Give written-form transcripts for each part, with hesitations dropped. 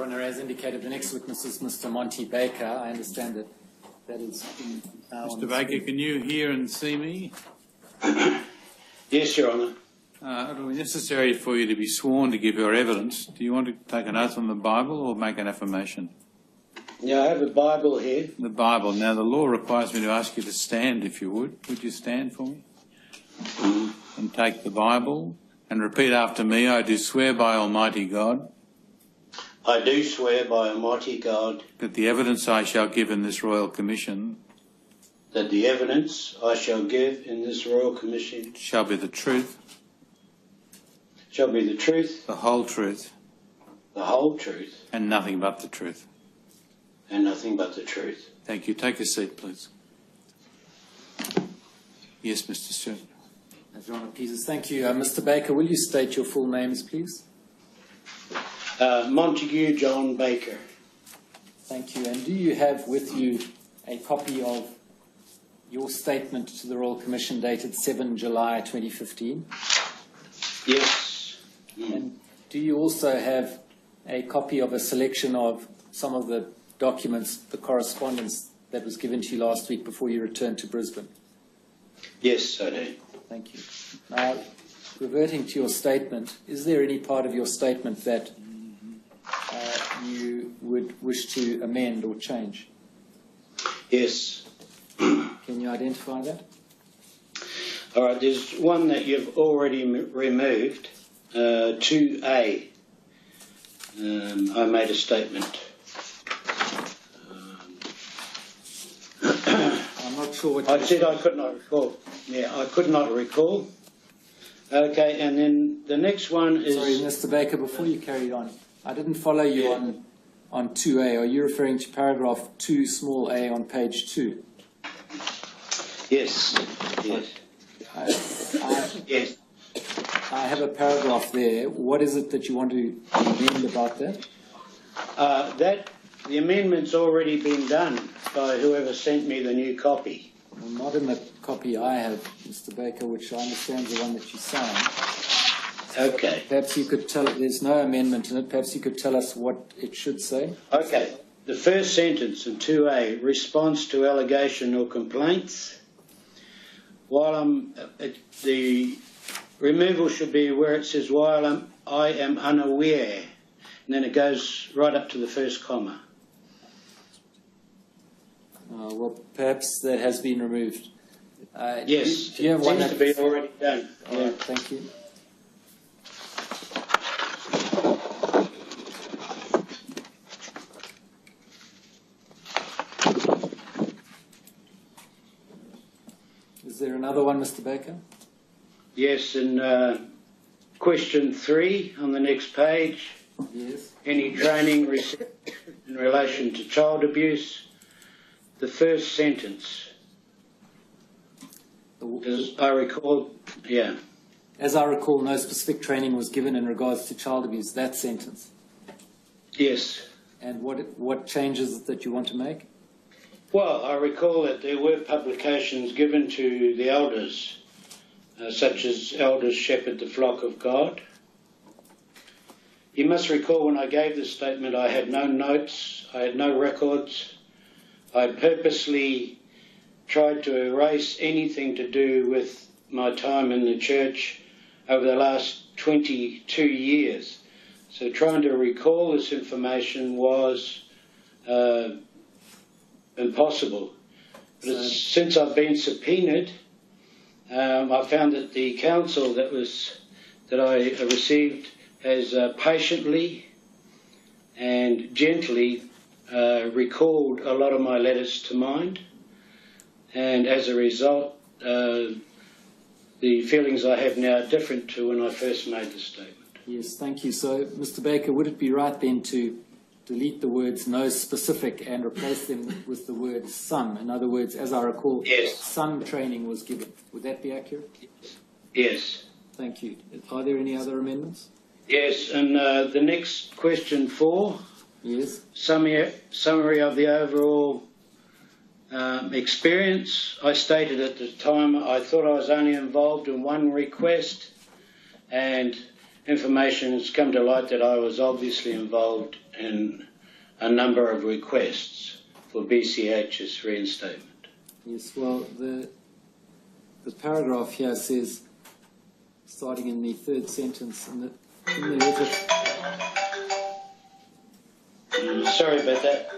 Your Honour, as indicated, the next witness is Mr. Monty Baker. I understand that that is Mr. Baker, can you hear and see me? Yes, Your Honour. It will be necessary for you to be sworn to give your evidence. Do you want to take an oath on the Bible or make an affirmation? Yeah, I have a Bible here. The Bible. Now, the law requires me to ask you to stand, if you would. Would you stand for me? And take the Bible and repeat after me. I do swear by Almighty God. I do swear by Almighty God That the evidence I shall give in this Royal Commission. that the evidence I shall give in this Royal Commission Shall be the truth. shall be the truth, The whole truth. the whole truth, And nothing but the truth. and nothing but the truth. Thank you. Take a seat, please. Yes, Mr. Stewart. As Your Honour pleases. Thank you. Mr. Baker, will you state your full names, please? Montague John Baker. Thank you. And do you have with you a copy of your statement to the Royal Commission dated 7 July 2015? Yes. And do you also have a copy of a selection of some of the documents, the correspondence that was given to you last week before you returned to Brisbane? Yes, I do. Thank you. Now, reverting to your statement, is there any part of your statement that you would wish to amend or change? Yes. Can you identify that? All right, there's one that you've already removed, 2A. I made a statement. I'm not sure what I said I could not recall. Yeah, I could not recall. Okay, and then the next one is... Sorry, Mr. Baker, before you carry on, I didn't follow you on 2A. Are you referring to paragraph 2 small a on page 2? Yes, yes. Yes. I have a paragraph there. What is it that you want to amend about that? The amendment's already been done by whoever sent me the new copy. Well, not in the copy I have, Mr. Baker, which I understand is the one that you signed. Okay. Perhaps you could tell, there's no amendment in it, perhaps you could tell us what it should say. Okay. The first sentence in 2A, response to allegation or complaints. While the removal should be where it says, while I am unaware, and then it goes right up to the first comma. Well, perhaps that has been removed. Yes, do you have it one seems to be already done. All right, thank you. Is there another one, Mr. Baker? Yes, and question 3 on the next page. Yes. Any training received in relation to child abuse? The first sentence. As I recall, yeah. As I recall, no specific training was given in regards to child abuse. That sentence. Yes. And what changes that you want to make? Well, I recall that there were publications given to the elders, such as Elders Shepherd the Flock of God. You must recall when I gave this statement, I had no notes, I had no records. I purposely tried to erase anything to do with my time in the church over the last 22 years. So trying to recall this information was impossible. But since I've been subpoenaed, I found that the counsel that I received has patiently and gently recalled a lot of my letters to mind, and as a result, the feelings I have now are different to when I first made the statement. Yes, thank you. So, Mr. Baker, would it be right then to delete the words no specific and replace them with the word some? In other words, as I recall, yes, some training was given. Would that be accurate? Yes. Thank you. Are there any other amendments? Yes, and the next question 4. Yes. Summary of the overall experience. I stated at the time I thought I was only involved in one request, and information has come to light that I was obviously involved in a number of requests for BCH's reinstatement. Yes, well, the paragraph here says, starting in the third sentence, in the letter... Sorry about that.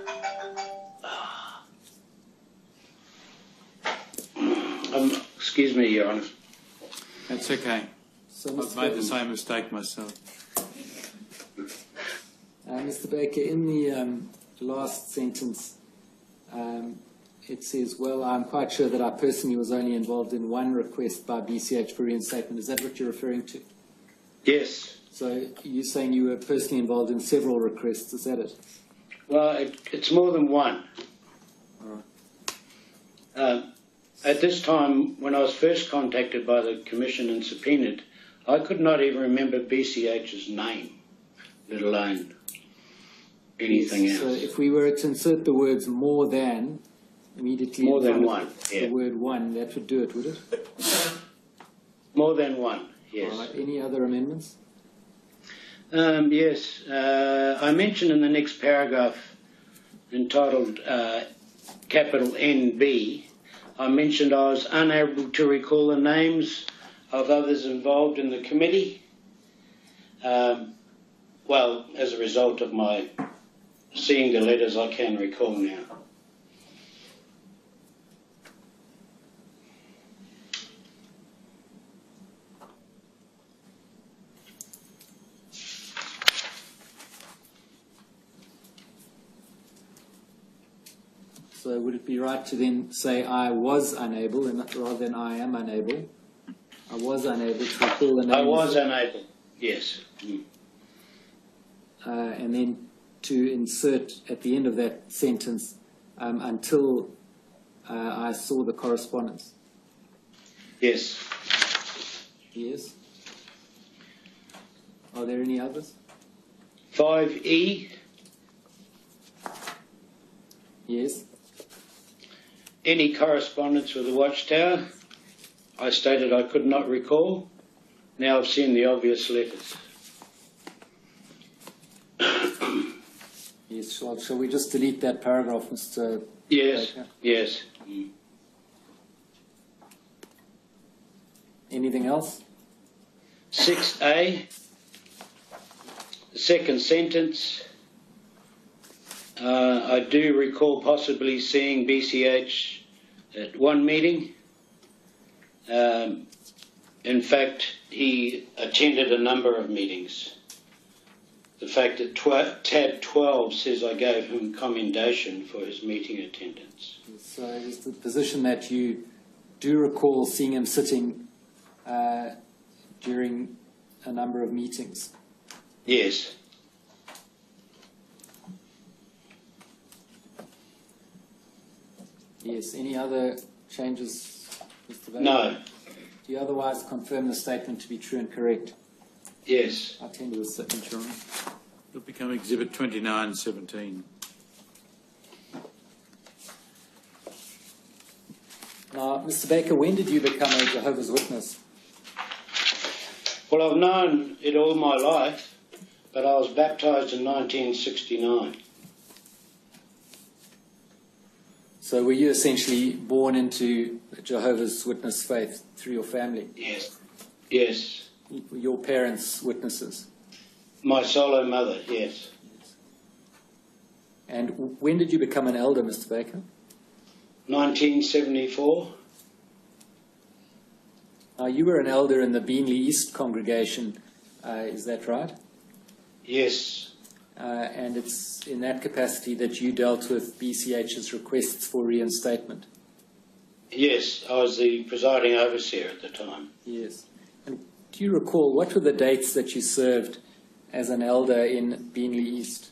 Excuse me, Your Honour. That's okay. So, I've made the same mistake myself. Mr. Baker, in the last sentence, it says, well, I'm quite sure that I personally was only involved in one request by BCH for reinstatement. Is that what you're referring to? Yes. So you're saying you were personally involved in several requests, is that it? Well, it's more than one. All right. At this time, when I was first contacted by the Commission and subpoenaed, I could not even remember BCH's name, let alone anything else. So if we were to insert the words more than immediately More in than front one, of yeah. the word one, that would do it, would it? More than one, yes. All right. Any other amendments? Yes. I mentioned in the next paragraph entitled capital NB, I mentioned I was unable to recall the names of others involved in the committee. Well, as a result of my seeing the letters, I can recall now. So would it be right to then say I was unable and rather than I am unable? I was unable to recall the names. I was unable, yes. And then to insert at the end of that sentence until I saw the correspondence. Yes. Yes. Are there any others? 5E. Yes. Any correspondence with the Watchtower? I stated I could not recall. Now I've seen the obvious letters. Yes. Shall we just delete that paragraph, Mr. Yes, Baker? yes. Anything else? 6A, the second sentence. I do recall possibly seeing BCH at one meeting. In fact, he attended a number of meetings. The fact that tab 12 says I gave him commendation for his meeting attendance. So is the position that you do recall seeing him sitting during a number of meetings? Yes. Yes. Any other changes, Mr. Baker? No. Do you otherwise confirm the statement to be true and correct? Yes. I tender the signature on it. It'll become Exhibit 2917. Now, Mr. Baker, when did you become a Jehovah's Witness? Well, I've known it all my life, but I was baptised in 1969. So were you essentially born into the Jehovah's Witness faith through your family? Yes. Yes. Your parents witnesses? My solo mother, yes. And when did you become an elder, Mr. Baker? 1974. You were an elder in the Beanley East congregation, is that right? Yes. And it's in that capacity that you dealt with BCH's requests for reinstatement? Yes, I was the presiding overseer at the time. Yes. And do you recall, what were the dates that you served as an elder in Beanley East?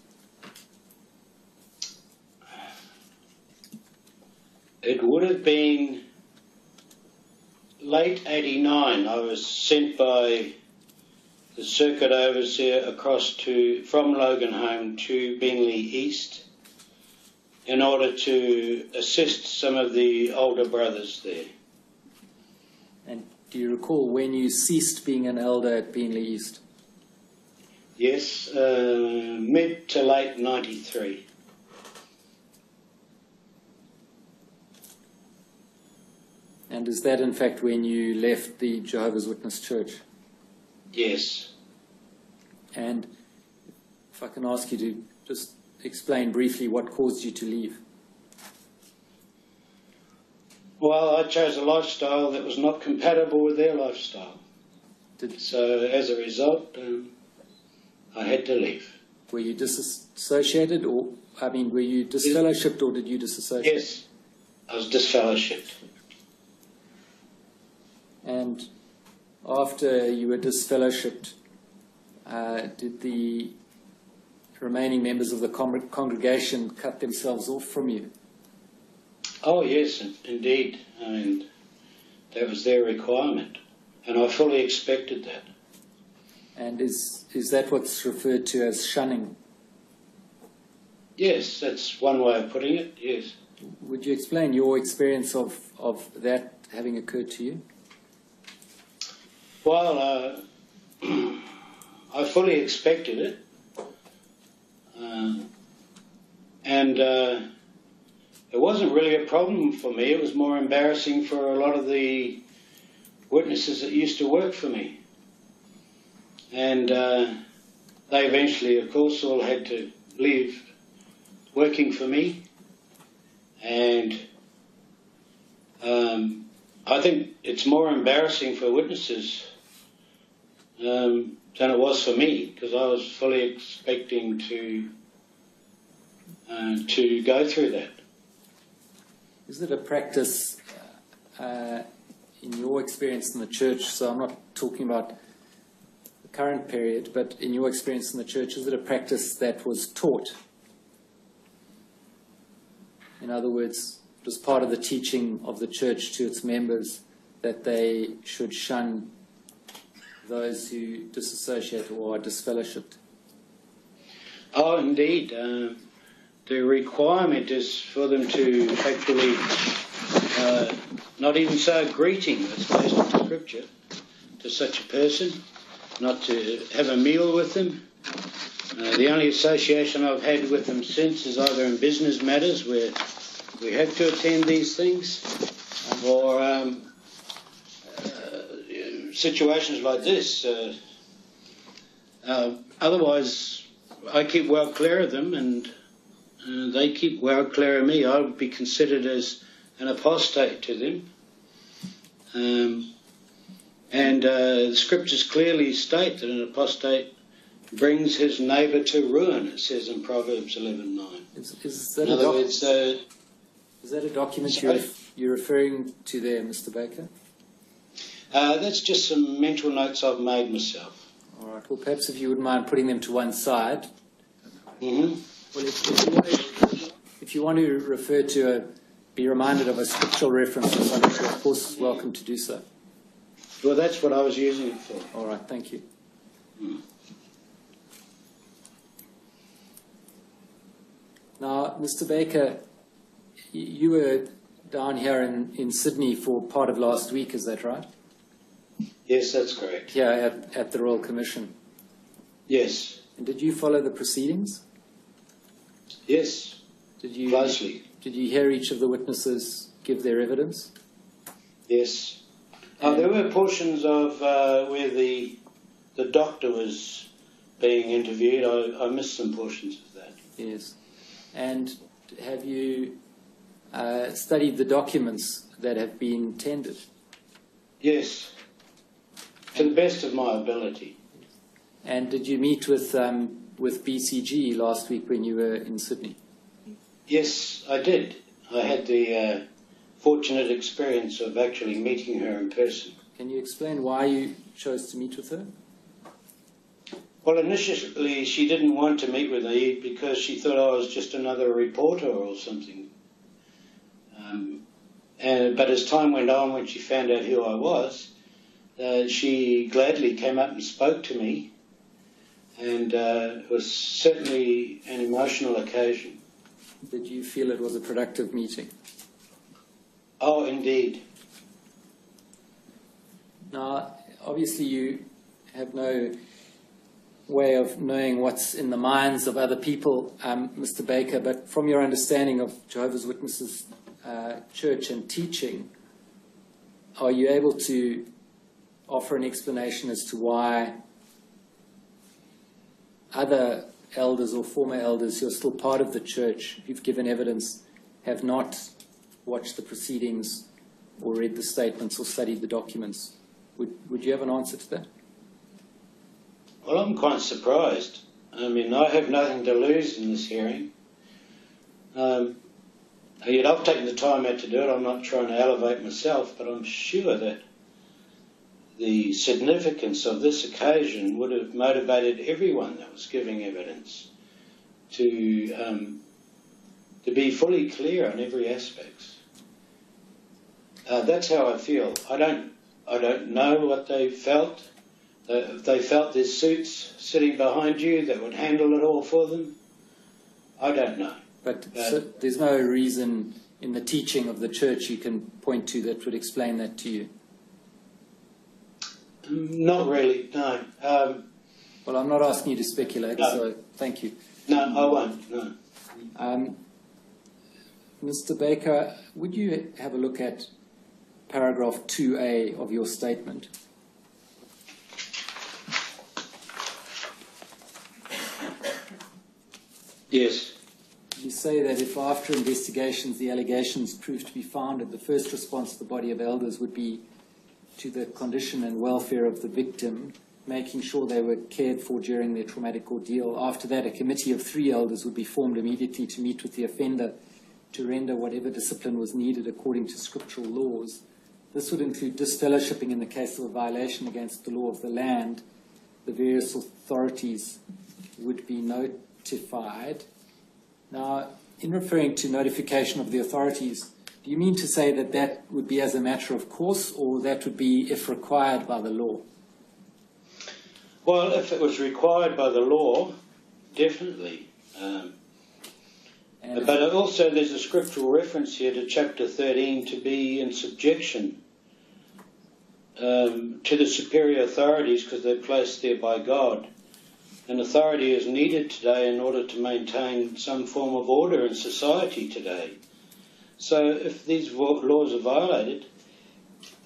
It would have been late 89. I was sent by the circuit overseer across from Logan Home to Beanley East in order to assist some of the older brothers there. And do you recall when you ceased being an elder at Beanley East? Yes, mid to late 93. And is that in fact when you left the Jehovah's Witness Church? Yes. And if I can ask you to just explain briefly what caused you to leave. Well, I chose a lifestyle that was not compatible with their lifestyle. So as a result, I had to leave. Were you disassociated, or, I mean, were you disfellowshipped, or did you disassociate? Yes, I was disfellowshipped. And after you were disfellowshipped, did the remaining members of the congregation cut themselves off from you? Oh, yes, indeed. I mean, that was their requirement, and I fully expected that. And is that what's referred to as shunning? Yes, that's one way of putting it, yes. Would you explain your experience of that having occurred to you? Well, I fully expected it, and it wasn't really a problem for me. It was more embarrassing for a lot of the witnesses that used to work for me. And they eventually, of course, all had to leave working for me. And I think it's more embarrassing for witnesses than it was for me, because I was fully expecting to go through that. Is it a practice in your experience in the church, so I'm not talking about the current period, but in your experience in the church, is it a practice that was taught? In other words, it was part of the teaching of the church to its members that they should shun those who disassociate or are disfellowshipped? Oh, indeed. The requirement is for them to actually not even say a greeting that's based on Scripture to such a person, not to have a meal with them. The only association I've had with them since is either in business matters where we have to attend these things, or situations like this. Otherwise, I keep well clear of them, and they keep well clear of me. I would be considered as an apostate to them. The Scriptures clearly state that an apostate brings his neighbour to ruin, it says in Proverbs 11:9. Is that in other words, is that a document you're referring to there, Mr. Baker? that's just some mental notes I've made myself. All right. Well, perhaps if you wouldn't mind putting them to one side. Mm-hmm. Well, if you want to refer to be reminded of a scriptural reference or something, you're of course welcome to do so. Well, that's what I was using it for. All right. Thank you. Now, Mr. Baker, you were down here in Sydney for part of last week, is that right? Yes, that's correct. Here at the Royal Commission. Yes. And did you follow the proceedings? Yes. Closely. Did you hear each of the witnesses give their evidence? Yes. There were portions of where the doctor was being interviewed. I missed some portions of that. Yes. And have you studied the documents that have been tendered? Yes. To the best of my ability. And did you meet with BCG last week when you were in Sydney? Yes, I did. I had the fortunate experience of actually meeting her in person. Can you explain why you chose to meet with her? Well, initially she didn't want to meet with me because she thought I was just another reporter or something. But as time went on, when she found out who I was, she gladly came up and spoke to me, and it was certainly an emotional occasion. Did you feel it was a productive meeting? Oh, indeed. Now, obviously you have no way of knowing what's in the minds of other people, Mr. Baker, but from your understanding of Jehovah's Witnesses church and teaching, are you able to offer an explanation as to why other elders or former elders who are still part of the church, who've given evidence, have not watched the proceedings or read the statements or studied the documents? Would you have an answer to that? Well, I'm quite surprised. I mean, I have nothing to lose in this hearing. Yet I've taken the time out to do it. I'm not trying to elevate myself, but I'm sure that the significance of this occasion would have motivated everyone that was giving evidence to be fully clear on every aspect. That's how I feel. I don't know what they felt. If they felt there's suits sitting behind you that would handle it all for them, I don't know. But so there's no reason in the teaching of the church you can point to that would explain that to you? Not really, no. Well, I'm not asking you to speculate, no. So thank you. No, I won't, no. Mr. Baker, would you have a look at paragraph 2A of your statement? Yes. You say that if after investigations the allegations proved to be founded, the first response of the body of elders would be to the condition and welfare of the victim, making sure they were cared for during their traumatic ordeal. After that, a committee of 3 elders would be formed immediately to meet with the offender to render whatever discipline was needed according to scriptural laws. This would include disfellowshipping in the case of a violation against the law of the land. The various authorities would be notified. Now, in referring to notification of the authorities, do you mean to say that that would be as a matter of course, or that would be if required by the law? Well, if it was required by the law, definitely. But also there's a scriptural reference here to chapter 13 to be in subjection to the superior authorities because they're placed there by God. And authority is needed today in order to maintain some form of order in society today. So if these laws are violated,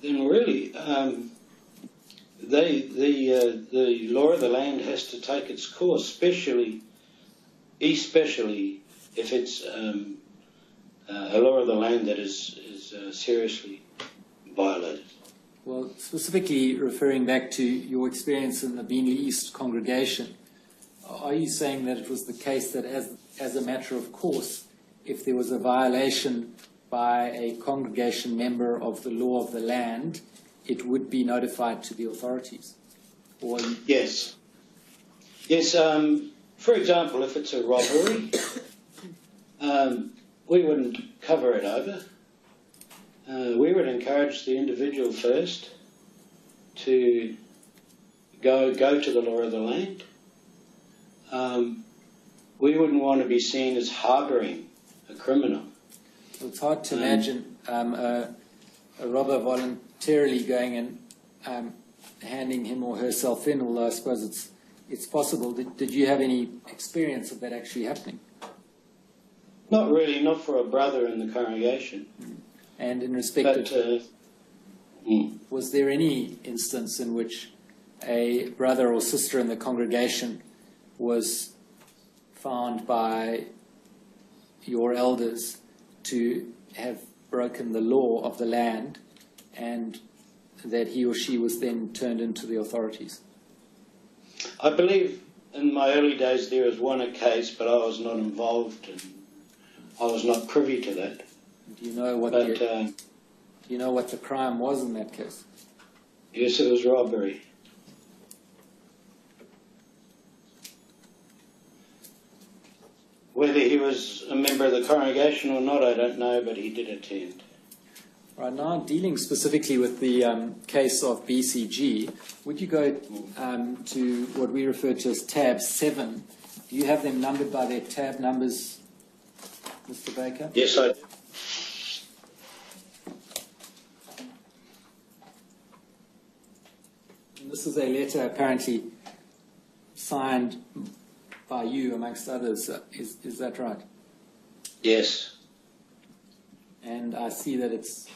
then really the law of the land has to take its course, especially if it's a law of the land that is seriously violated. Well, specifically referring back to your experience in the Beenley East congregation, are you saying that it was the case that as a matter of course, if there was a violation by a congregation member of the law of the land, it would be notified to the authorities? Or Yes. Yes, for example, if it's a robbery, we wouldn't cover it over. We would encourage the individual first to go to the law of the land. We wouldn't want to be seen as harbouring a criminal. Well, it's hard to imagine a robber voluntarily going and handing him or herself in, although I suppose it's possible. Did you have any experience of that actually happening? Not really, not for a brother in the congregation. And in respect of, was there any instance in which a brother or sister in the congregation was found by your elders to have broken the law of the land and that he or she was then turned into the authorities? I believe in my early days there was one case, but I was not involved and I was not privy to that. Do you know what the crime was in that case? Yes, it was robbery. Whether he was a member of the congregation or not, I don't know, but he did attend. Right, now dealing specifically with the case of BCG, would you go to what we refer to as tab 7? Do you have them numbered by their tab numbers, Mr. Baker? Yes, I do. And this is a letter apparently signed by you amongst others. Is that right? Yes. And I see that it's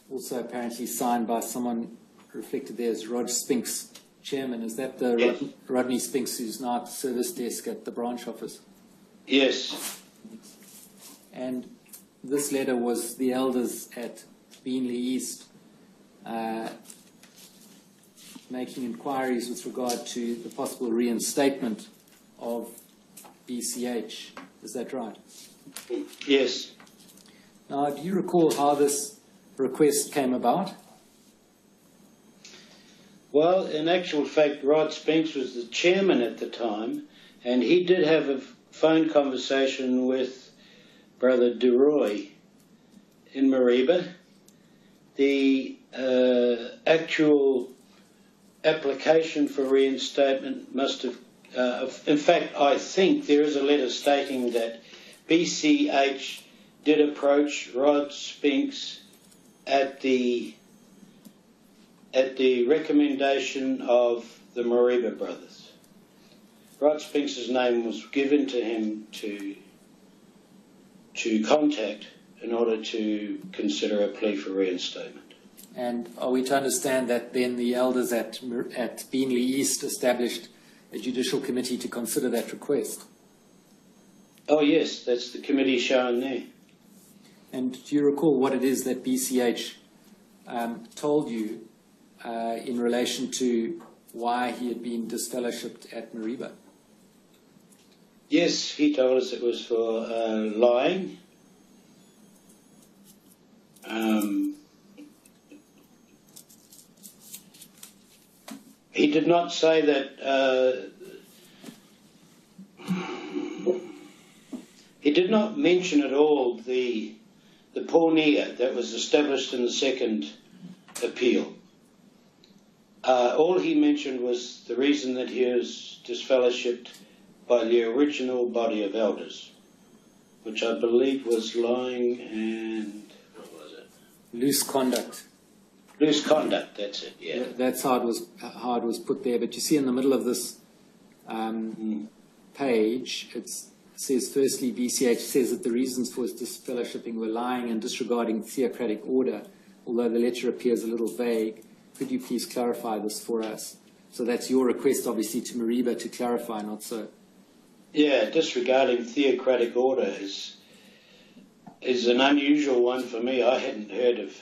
also apparently signed by someone reflected there as Rod Spinks, chairman. Is that the Yes. Rodney Spinks who's now at the service desk at the branch office? Yes. And this letter was the elders at Beanley East making inquiries with regard to the possible reinstatement of BCH. Is that right? Yes. Now, do you recall how this request came about? Well, in actual fact, Rod Spinks was the chairman at the time, and he did have a phone conversation with Brother DeRoy in Mariba. The actual application for reinstatement must have, in fact, I think there is a letter stating that BCH did approach Rod Spinks at the recommendation of the Mariba brothers. Rod Spinks' name was given to him to contact in order to consider a plea for reinstatement. And are we to understand that then the elders at Beanley East established a judicial committee to consider that request? Oh yes, that's the committee shown there. And do you recall what it is that BCH told you in relation to why he had been disfellowshipped at Mariba? Yes, he told us it was for lying. He did not say that. He did not mention at all the pornea that was established in the second appeal. All he mentioned was the reason that he was disfellowshipped by the original body of elders, which I believe was lying and what was it? Loose conduct. Loose conduct. That's it. Yeah. That's how it was put there. But you see in the middle of this page, it says firstly, BCH says that the reasons for his disfellowshipping were lying and disregarding theocratic order, although the letter appears a little vague. Could you please clarify this for us? So that's your request, obviously, to Mariba to clarify, not so. Yeah, disregarding theocratic order is an unusual one for me. I hadn't heard of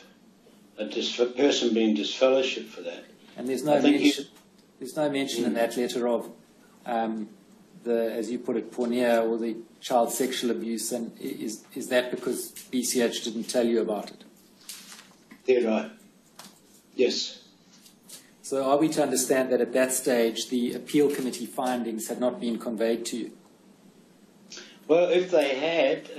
a person being disfellowshipped for that. And there's no mention in that letter of the, as you put it, pornea or the child sexual abuse. And is that because BCH didn't tell you about it? They're right. Yes. So are we to understand that at that stage the appeal committee findings had not been conveyed to you? Well, if they had,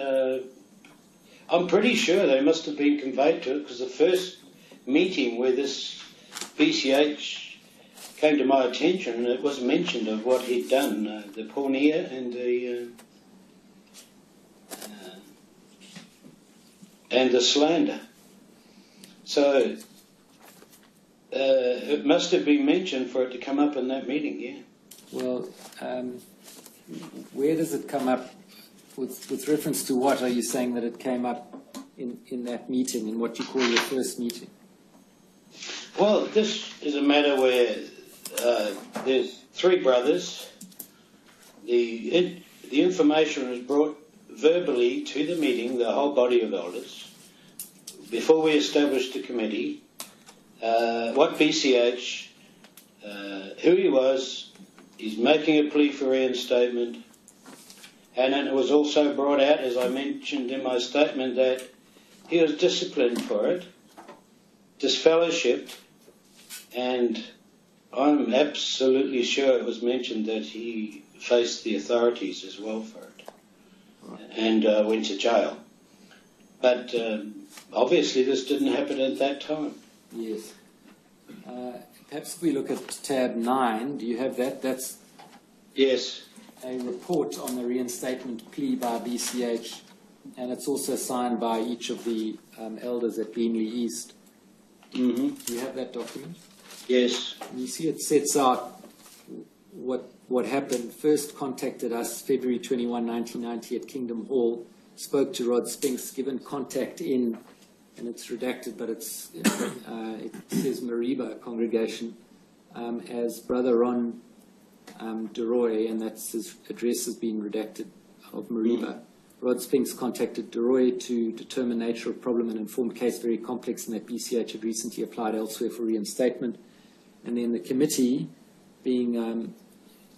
I'm pretty sure they must have been conveyed to it, because the first meeting where this BCH came to my attention, it was mentioned of what he'd done, the pornea and the slander. So it must have been mentioned for it to come up in that meeting, yeah. Well, where does it come up? With reference to what are you saying that it came up in that meeting, in what you call your first meeting? Well, this is a matter where there's three brothers. The information was brought verbally to the meeting, the whole body of elders, before we established the committee, what BCH, who he was, he's making a plea for reinstatement. And then it was also brought out, as I mentioned in my statement, that he was disciplined for it, disfellowshipped, and I'm absolutely sure it was mentioned that he faced the authorities as well for it, and went to jail. But obviously this didn't happen at that time. Yes. Perhaps if we look at tab 9, do you have that? That's Yes. a report on the reinstatement plea by BCH, and it's also signed by each of the elders at Beanley East. Mm-hmm. Do you have that document? Yes. And you see it sets out what what happened, first contacted us February 21, 1990 at Kingdom Hall, spoke to Rod Spinks, given contact in, and it's redacted, but it says Mariba congregation, as Brother Ron DeRoy, and that's his address has been redacted, of Mariba. Rod Spinks contacted DeRoy to determine nature of problem and informed case very complex and that BCH had recently applied elsewhere for reinstatement. And then the committee, being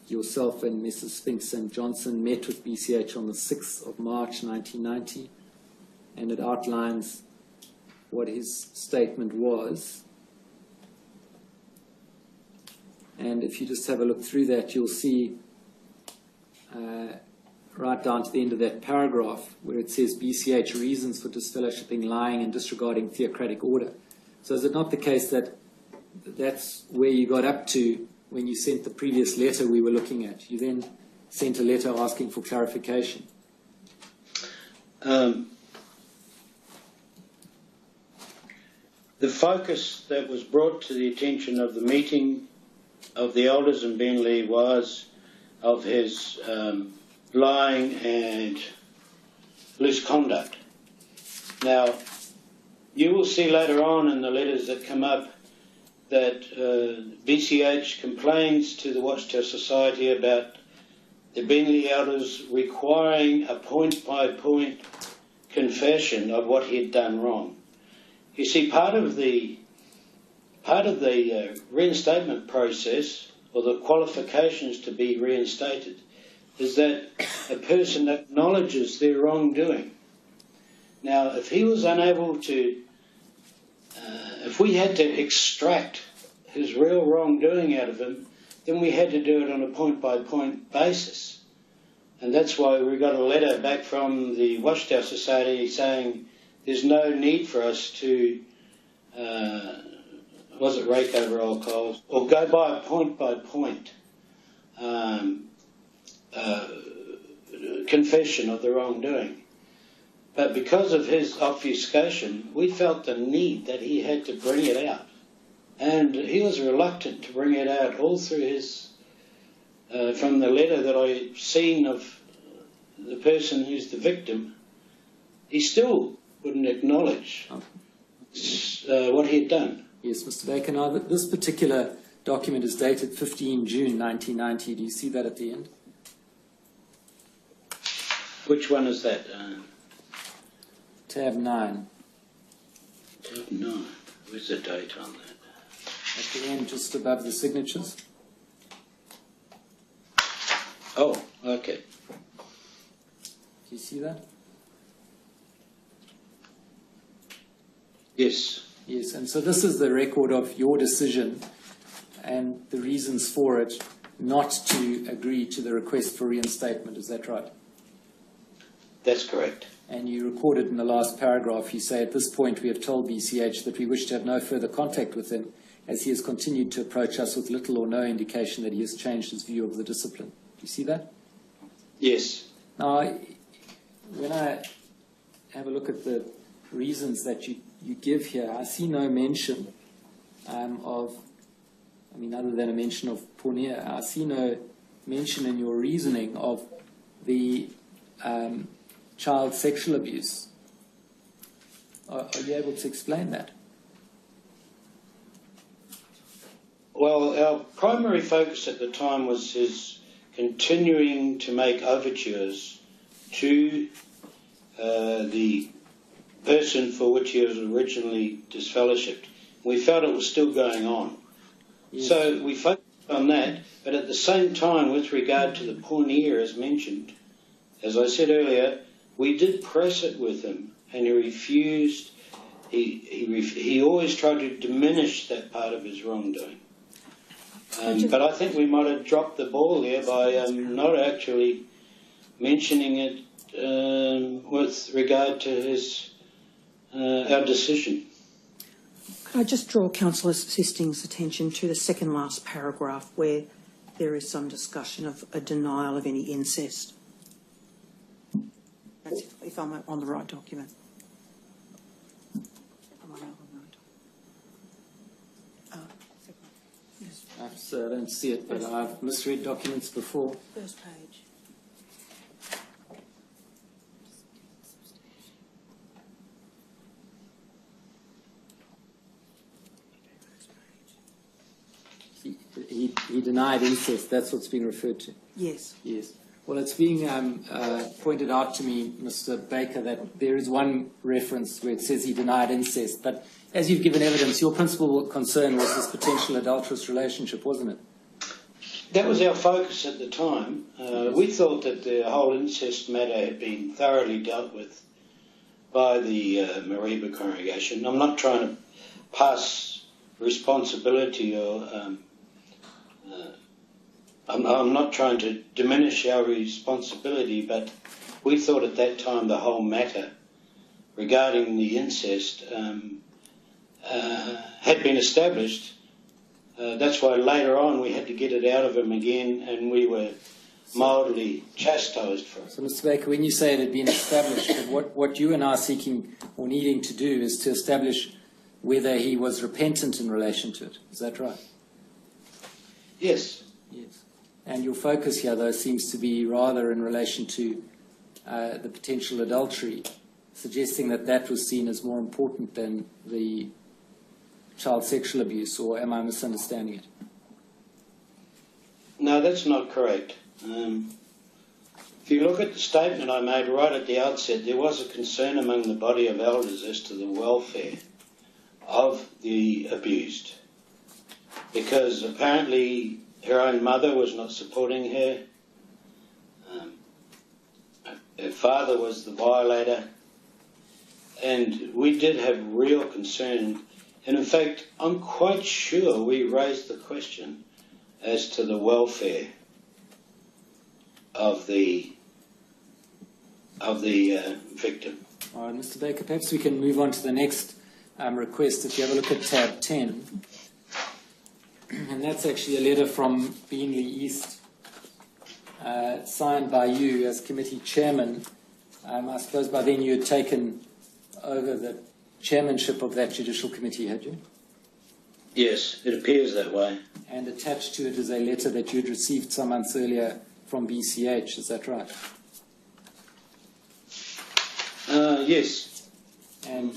yourself and Mrs. Spinks and Johnson, met with BCH on the 6th of March 1990, and it outlines what his statement was. And if you just have a look through that, you'll see right down to the end of that paragraph where it says BCH reasons for disfellowshipping, lying and disregarding theocratic order. So is it not the case that that's where you got up to when you sent the previous letter we were looking at? You then sent a letter asking for clarification. The focus that was brought to the attention of the meeting of the elders in Bentley was of his lying and loose conduct. Now, you will see later on in the letters that come up that BCH complains to the Watchtower Society about the Bentley elders requiring a point-by-point confession of what he had done wrong. You see, part of the reinstatement process, or the qualifications to be reinstated, is that a person acknowledges their wrongdoing. Now, if he was unable to, if we had to extract his real wrongdoing out of him, then we had to do it on a point-by-point basis. And that's why we got a letter back from the Watchtower Society saying there's no need for us to, rake over old coals, or go by point-by-point confession of the wrongdoing. But because of his obfuscation, we felt the need that he had to bring it out. And he was reluctant to bring it out all through his, from the letter that I've seen of the person who's the victim, he still wouldn't acknowledge what he had done. Yes, Mr. Baker. Now, this particular document is dated 15 June 1990. Do you see that at the end? Which one is that? Tab 9. Tab 9. Where's the date on that? At the end, just above the signatures. Oh, okay. Do you see that? Yes. Yes, and so this is the record of your decision and the reasons for it not to agree to the request for reinstatement. Is that right? That's correct. And you recorded in the last paragraph, you say, at this point we have told BCH that we wish to have no further contact with him as he has continued to approach us with little or no indication that he has changed his view of the discipline. Do you see that? Yes. Now, when I have a look at the reasons that you give here, I see no mention other than a mention of porneia, I see no mention in your reasoning of the child sexual abuse. Are you able to explain that? Well, our primary focus at the time was his continuing to make overtures to the person for which he was originally disfellowshipped. We felt it was still going on. Yes. So we focused on that, but at the same time, with regard to the porneia as mentioned, as I said earlier, we did press it with him, and he refused. He always tried to diminish that part of his wrongdoing. But I think we might have dropped the ball there by not actually mentioning it with regard to his our decision. Could I just draw Councillor Sisting's attention to the second last paragraph where there is some discussion of a denial of any incest? That's if I'm on the right document. Am I on the right document? Yes. I don't see it, but I've misread documents before. First page. He denied incest. That's what's being referred to. Yes. Yes. Well, it's being pointed out to me, Mr. Baker, that there is one reference where it says he denied incest. But as you've given evidence, your principal concern was this potential adulterous relationship, wasn't it? That was our focus at the time. We thought that the whole incest matter had been thoroughly dealt with by the Mariba congregation. I'm not trying to pass responsibility or I'm not trying to diminish our responsibility, but we thought at that time the whole matter regarding the incest had been established. That's why later on we had to get it out of him again, and we were mildly chastised for it. So, Mr. Baker, when you say it had been established, what you and I are seeking or needing to do is to establish whether he was repentant in relation to it. Is that right? Yes. Yes. And your focus here, though, seems to be rather in relation to the potential adultery, suggesting that that was seen as more important than the child sexual abuse, or am I misunderstanding it? No, that's not correct. If you look at the statement I made right at the outset, there was a concern among the body of elders as to the welfare of the abused, because apparently her own mother was not supporting her. Her father was the violator, and we did have real concern. And in fact, I'm quite sure we raised the question as to the welfare of the victim. All right, Mr. Baker, perhaps we can move on to the next request. If you have a look at tab 10, and that's actually a letter from Beanley East, signed by you as committee chairman. I suppose by then you had taken over the chairmanship of that judicial committee, had you? Yes, it appears that way. And attached to it is a letter that you had received some months earlier from BCH, is that right? Yes. And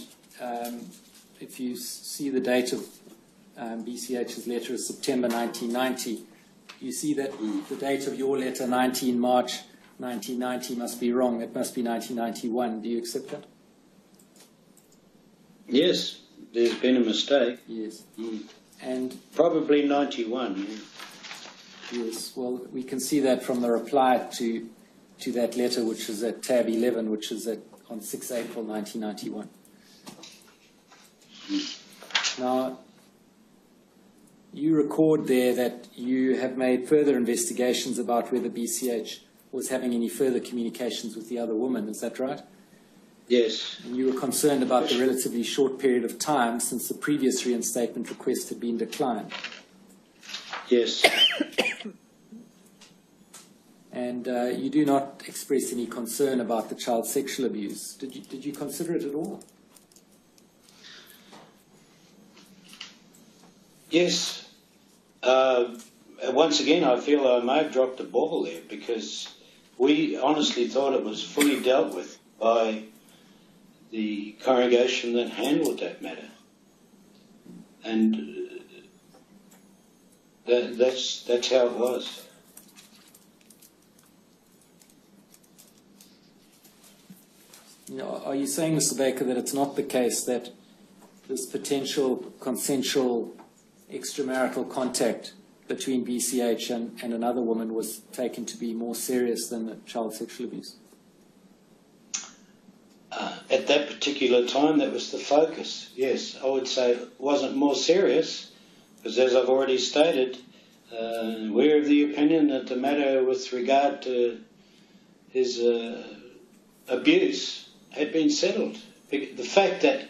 if you see the date of BCH's letter is September 1990, you see that the date of your letter, 19 March 1990, must be wrong. It must be 1991. Do you accept that? Yes, there's been a mistake. Yes. And probably 91. yes, well, we can see that from the reply to that letter, which is at tab 11, which is on 6 April 1991. Now, you record there that you have made further investigations about whether BCH was having any further communications with the other woman. Is that right? Yes. And you were concerned about the relatively short period of time since the previous reinstatement request had been declined. Yes. And you do not express any concern about the child sexual abuse. Did you consider it at all? Yes. Once again, I feel I may have dropped the ball there, because we honestly thought it was fully dealt with by the congregation that handled that matter. And that's how it was. You know, are you saying, Mr. Baker, that it's not the case that this potential consensual extramarital contact between BCH and another woman was taken to be more serious than the child sexual abuse? At that particular time, that was the focus. Yes, I would say it wasn't more serious, because as I've already stated, we're of the opinion that the matter with regard to his abuse had been settled. The fact that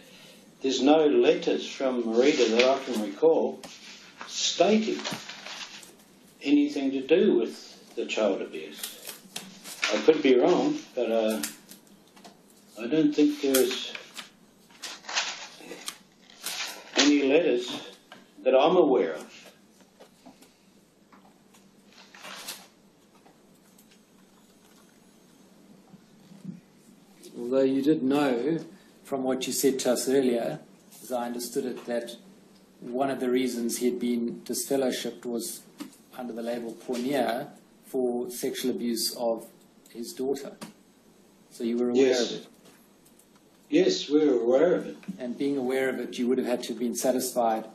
there's no letters from Marita that I can recall stating anything to do with the child abuse. I could be wrong, but I don't think there's any letters that I'm aware of. Although you did know from what you said to us earlier, as I understood it, that one of the reasons he had been disfellowshipped was under the label porneia for sexual abuse of his daughter. So you were aware of it. Yes, we were aware of it. And being aware of it, you would have had to have been satisfied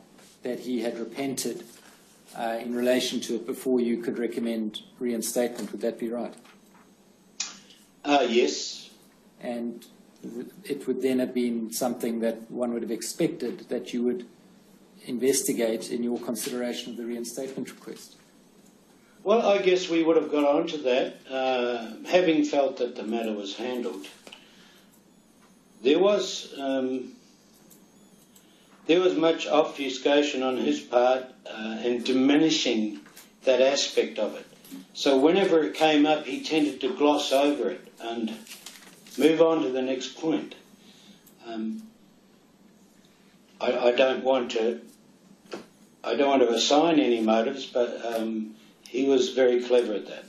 that he had repented in relation to it before you could recommend reinstatement. Would that be right? Yes. And it would then have been something that one would have expected that you would investigate in your consideration of the reinstatement request. Well, I guess we would have got on to that, having felt that the matter was handled. There was much obfuscation on his part and diminishing that aspect of it. So whenever it came up, he tended to gloss over it and move on to the next point. I don't want to assign any motives, but he was very clever at that.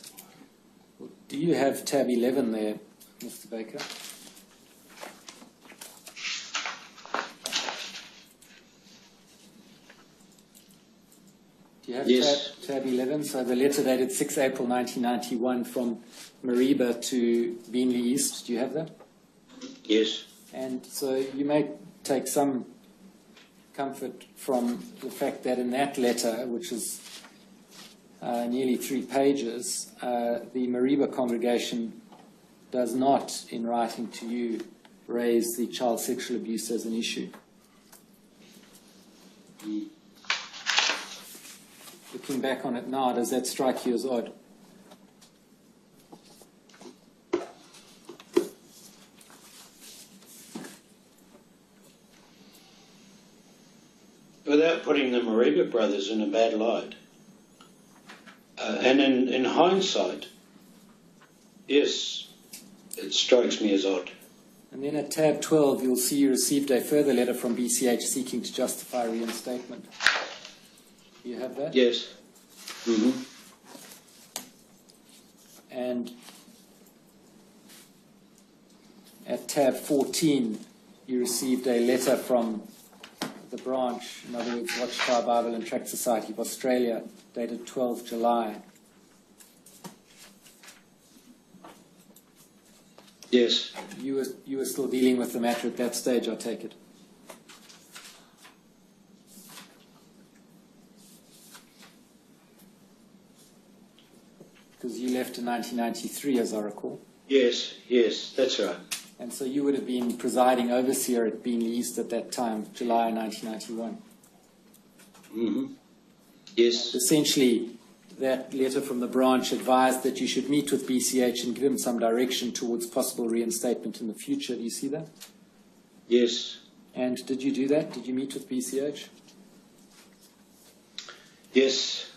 Do you have tab 11 there, Mr. Baker? Do you have Yes. tab 11? So the letter dated 6 April 1991 from Mariba to Beenley East. Do you have that? Yes. And so you may take some comfort from the fact that in that letter, which is nearly 3 pages, the Mariba congregation does not, in writing to you, raise the child sexual abuse as an issue. Looking back on it now, does that strike you as odd? Without putting the Mariba brothers in a bad light. And in hindsight, yes, it strikes me as odd. And then at tab 12, you'll see you received a further letter from BCH seeking to justify reinstatement. You have that? Yes. Mm-hmm. And at tab 14, you received a letter from the branch, in other words, Watchtower Bible and Tract Society of Australia, dated 12 July. Yes. You were still dealing with the matter at that stage, I take it. Because you left in 1993, as I recall. Yes, that's right. And so you would have been presiding overseer at Beenley East at that time, July 1991. Mm-hmm. Yes. Essentially, that letter from the branch advised that you should meet with BCH and give him some direction towards possible reinstatement in the future. Do you see that? Yes. And did you do that? Did you meet with BCH? Yes.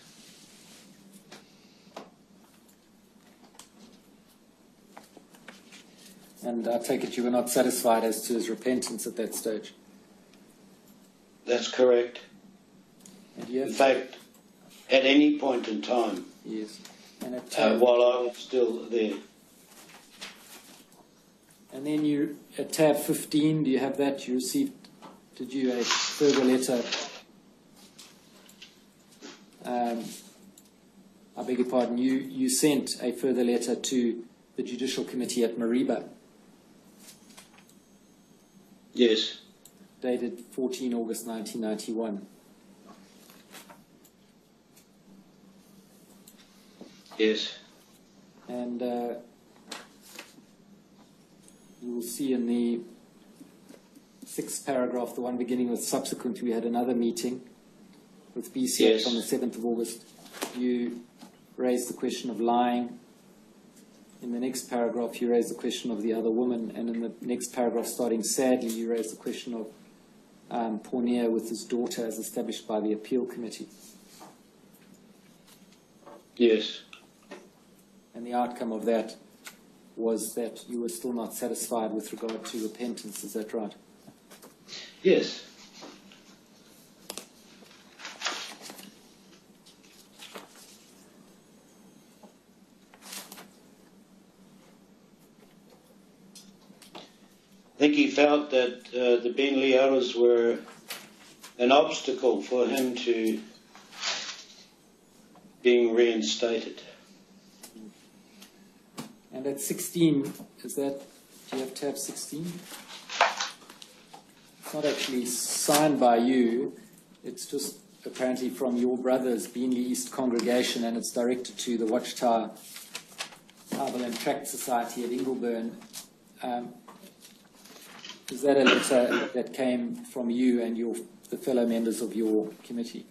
And I take it you were not satisfied as to his repentance at that stage. That's correct. And you have In fact, at any point in time, yes. And at tab, while I was still there. and then you at tab 15, do you have that? You received, did you, a further letter? I beg your pardon. You sent a further letter to the Judicial Committee at Mariba, Yes. dated 14 August 1991. Yes. And you will see in the 6th paragraph, the one beginning with subsequently, we had another meeting with BCH Yes. on the 7th of August. You raised the question of lying. In the next paragraph, you raised the question of the other woman. And in the next paragraph, starting sadly, you raised the question of porneia with his daughter as established by the appeal committee. Yes. And the outcome of that was that you were still not satisfied with regard to repentance. Is that right? Yes. think he felt that the Beenleigh elders were an obstacle for him to being reinstated. And at 16, do you have tab 16? It's not actually signed by you, it's just apparently from your brother's Beenleigh East congregation, and it's directed to the Watchtower Bible and Tract Society at Ingleburn. Is that a letter that came from you and the fellow members of your committee?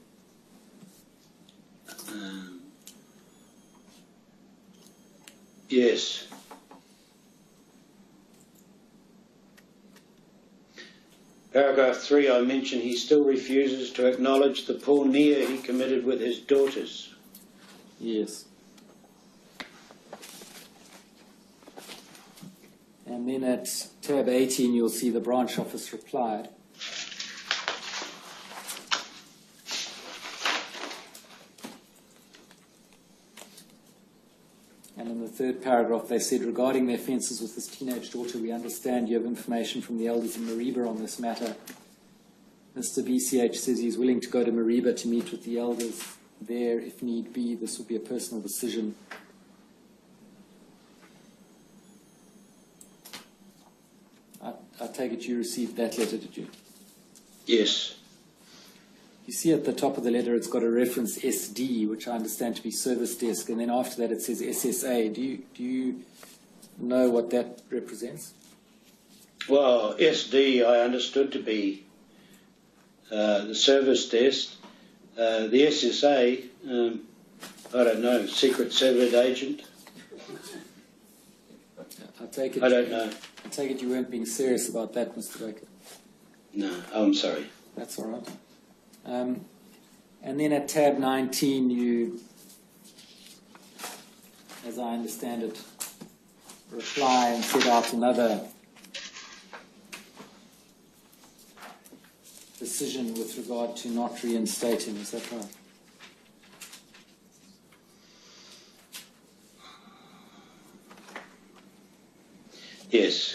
Yes. Paragraph 3, I mentioned he still refuses to acknowledge the porneia he committed with his daughters. Yes. And then at tab 18, you'll see the branch office replied. And in the third paragraph, they said, regarding the offences with his teenage daughter, we understand you have information from the elders in Mariba on this matter. Mr. BCH says he's willing to go to Mariba to meet with the elders there if need be. This will be a personal decision. I take it you received that letter, did you? Yes. You see at the top of the letter it's got a reference SD, which I understand to be service desk, and then after that it says SSA. Do you know what that represents? Well, SD I understood to be the service desk. The SSA, I don't know, Secret Service Agent. I take it. I don't know. I take it you weren't being serious about that, Mr. Baker. No, I'm sorry. That's all right. And then at tab 19, you, as I understand it, reply and set out another decision with regard to not reinstating. Is that right? Yes.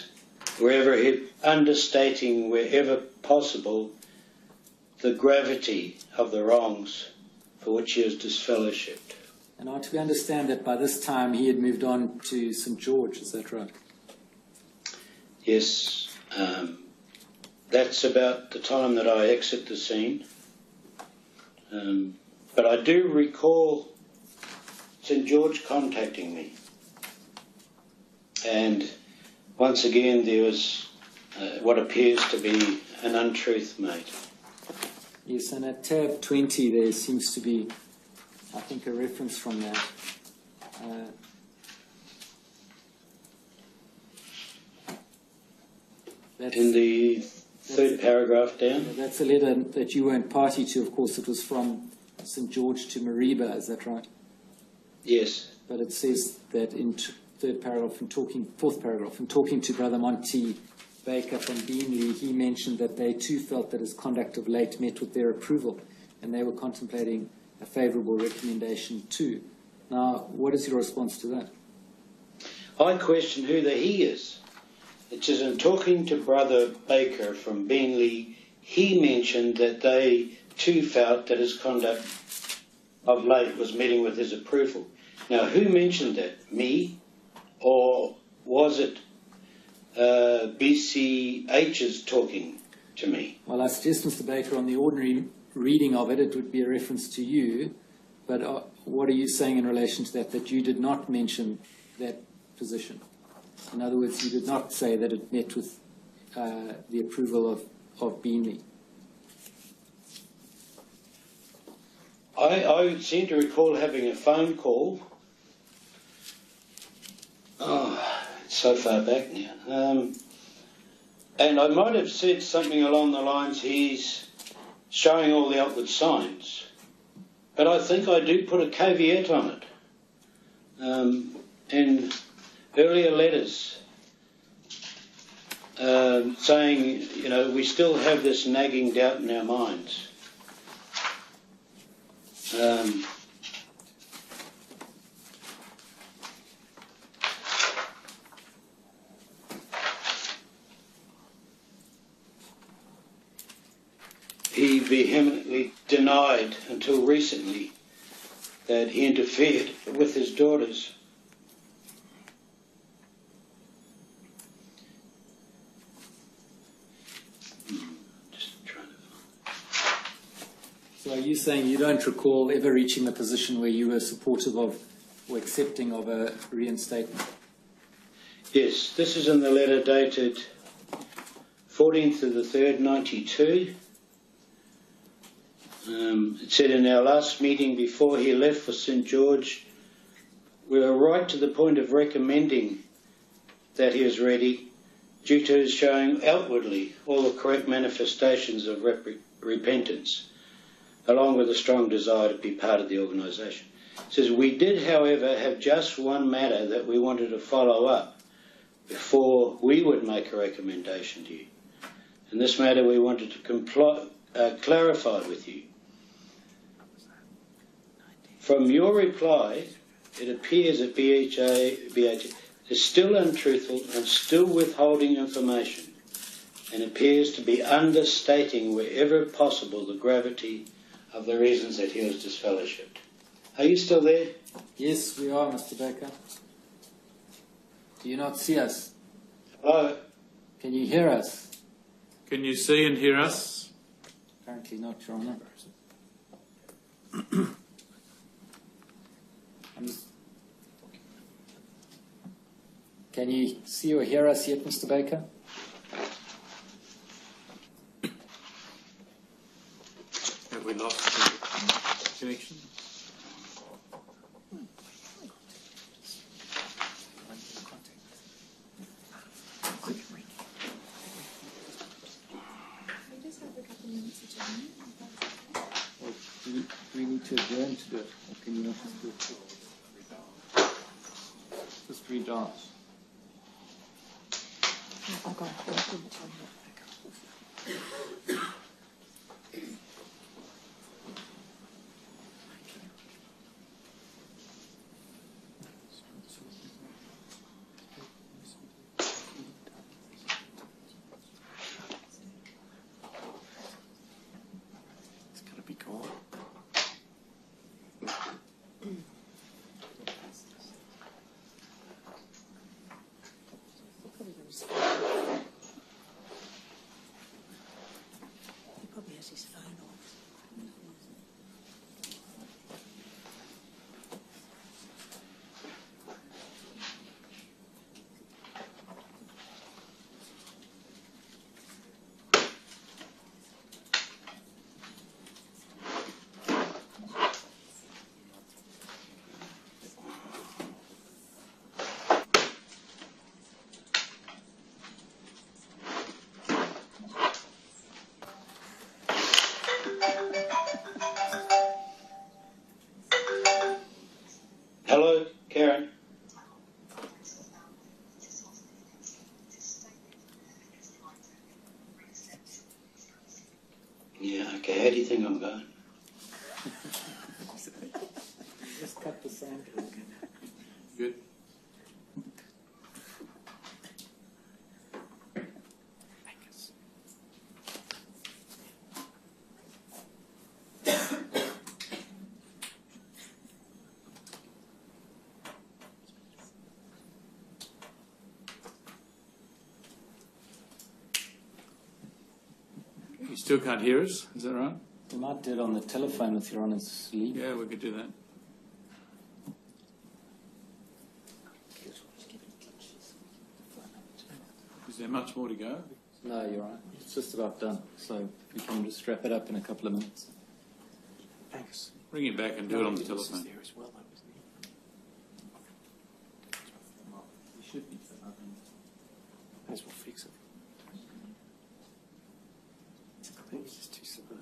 Understating wherever possible the gravity of the wrongs for which he is disfellowshipped. And we understand that by this time he had moved on to St. George, is that right? Yes. That's about the time that I exit the scene. But I do recall St. George contacting me. And once again there was what appears to be an untruth made. Yes, and at tab 20 there seems to be, I think, a reference from that. In the third paragraph down? That's a letter that you weren't party to, of course. It was from St. George to Mariba, is that right? Yes. But it says that in fourth paragraph, in talking to Brother Monty Baker from Beenleigh, he mentioned that they too felt that his conduct of late met with their approval, and they were contemplating a favourable recommendation too. Now, what is your response to that? I question who the he is. It says, in talking to Brother Baker from Beenleigh, he mentioned that they too felt that his conduct of late was meeting with his approval. Now, who mentioned that? Me? Or was it BCH's talking to me? Well, I suggest, Mr. Baker, on the ordinary reading of it, it would be a reference to you, but what are you saying in relation to that you did not mention that position? In other words, you did not say that it met with the approval of Beenleigh. I seem to recall having a phone call. Oh, it's so far back now. And I might have said something along the lines, he's showing all the outward signs. But I think I do put a caveat on it. In earlier letters, saying, we still have this nagging doubt in our minds. vehemently denied until recently that he interfered with his daughters. Just trying to find. So are you saying you don't recall ever reaching the position where you were supportive of or accepting of a reinstatement? Yes, this is in the letter dated 14th of the 3rd, 92. It said, in our last meeting before he left for St. George, we were right to the point of recommending that he is ready due to his showing outwardly all the correct manifestations of repentance, along with a strong desire to be part of the organisation. It says, we did, however, have just one matter that we wanted to follow up before we would make a recommendation to you. In this matter, we wanted to clarify with you. From your reply, it appears that BHA is still untruthful and still withholding information, and appears to be understating wherever possible the gravity of the reasons that he was disfellowshipped. Are you still there? Yes, we are, Mr. Baker. Do you not see us? Hello? Can you hear us? Can you see and hear us? Apparently not, Your Honour. Can you see or hear us yet, Mr. Baker? Have we lost the connection? Do we need to adjourn to do it, or can you not just do it? Just read out. It's got to be gone. He probably has his phone on. Hello, Karen? Yeah, okay, how do you think I'm going? Just cut the sound. Good. You still can't hear us, is that right? We might do it on the telephone with Your Honour's leave. Yeah, we could do that. Is there much more to go? No, you're right. It's just about done. So we can just wrap it up in a couple of minutes. Thanks. Bring him back and do it on the telephone. There as well, though, isn't You should be. he? Might as well fix it. I think it's just too simple.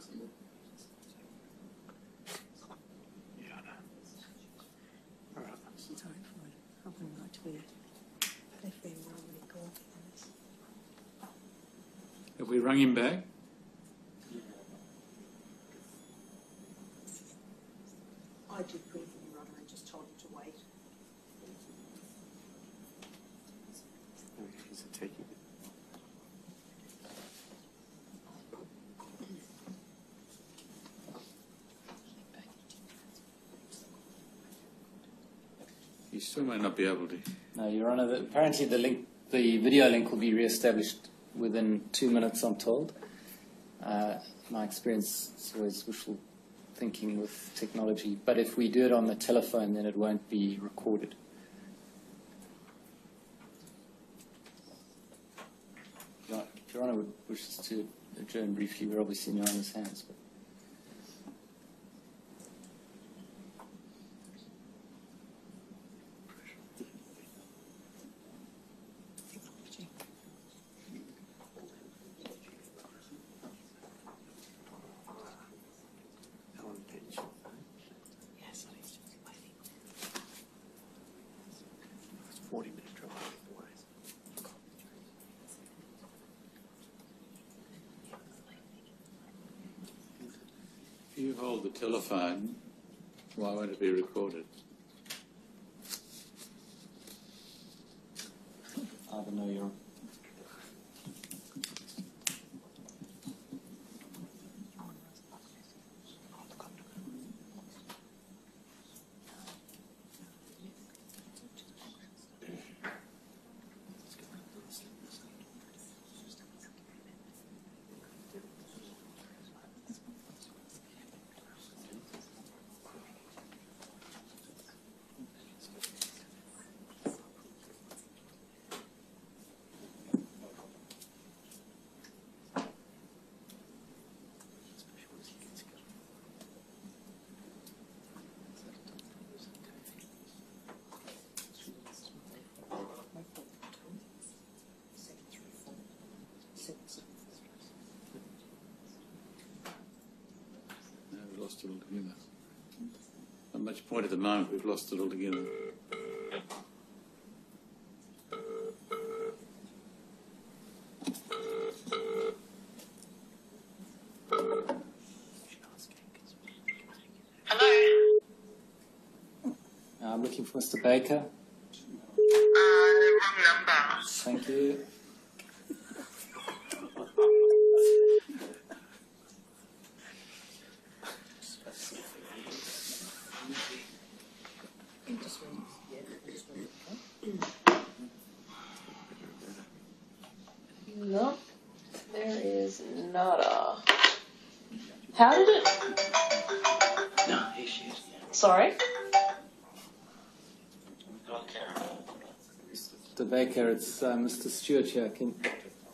Yeah, I know. All right. Sorry, I wouldn't like to be a fair really called in this. Have we rung him back? I did brief him, Your Honour, and just told him to wait. He's a taking it. You still may not be able to. No, Your Honour, apparently the video link will be re-established within 2 minutes, I'm told. My experience is always wishful thinking with technology, but if we do it on the telephone, then it won't be recorded. If Your Honour wishes to adjourn briefly, we're obviously in Your Honour's hands. But Alan Page. Yes, he's just waiting. It's 40-minute drive away. If you hold the telephone, why won't it be recorded? I don't know, Your Honour. No, we've lost it altogether. Not much point at the moment, we've lost it altogether. Hello. I'm looking for Mr. Baker. Wrong number. Thank you. No, there is nada. How did it? No, here she is. Sorry. Mr. Baker, it's Mr. Stewart here.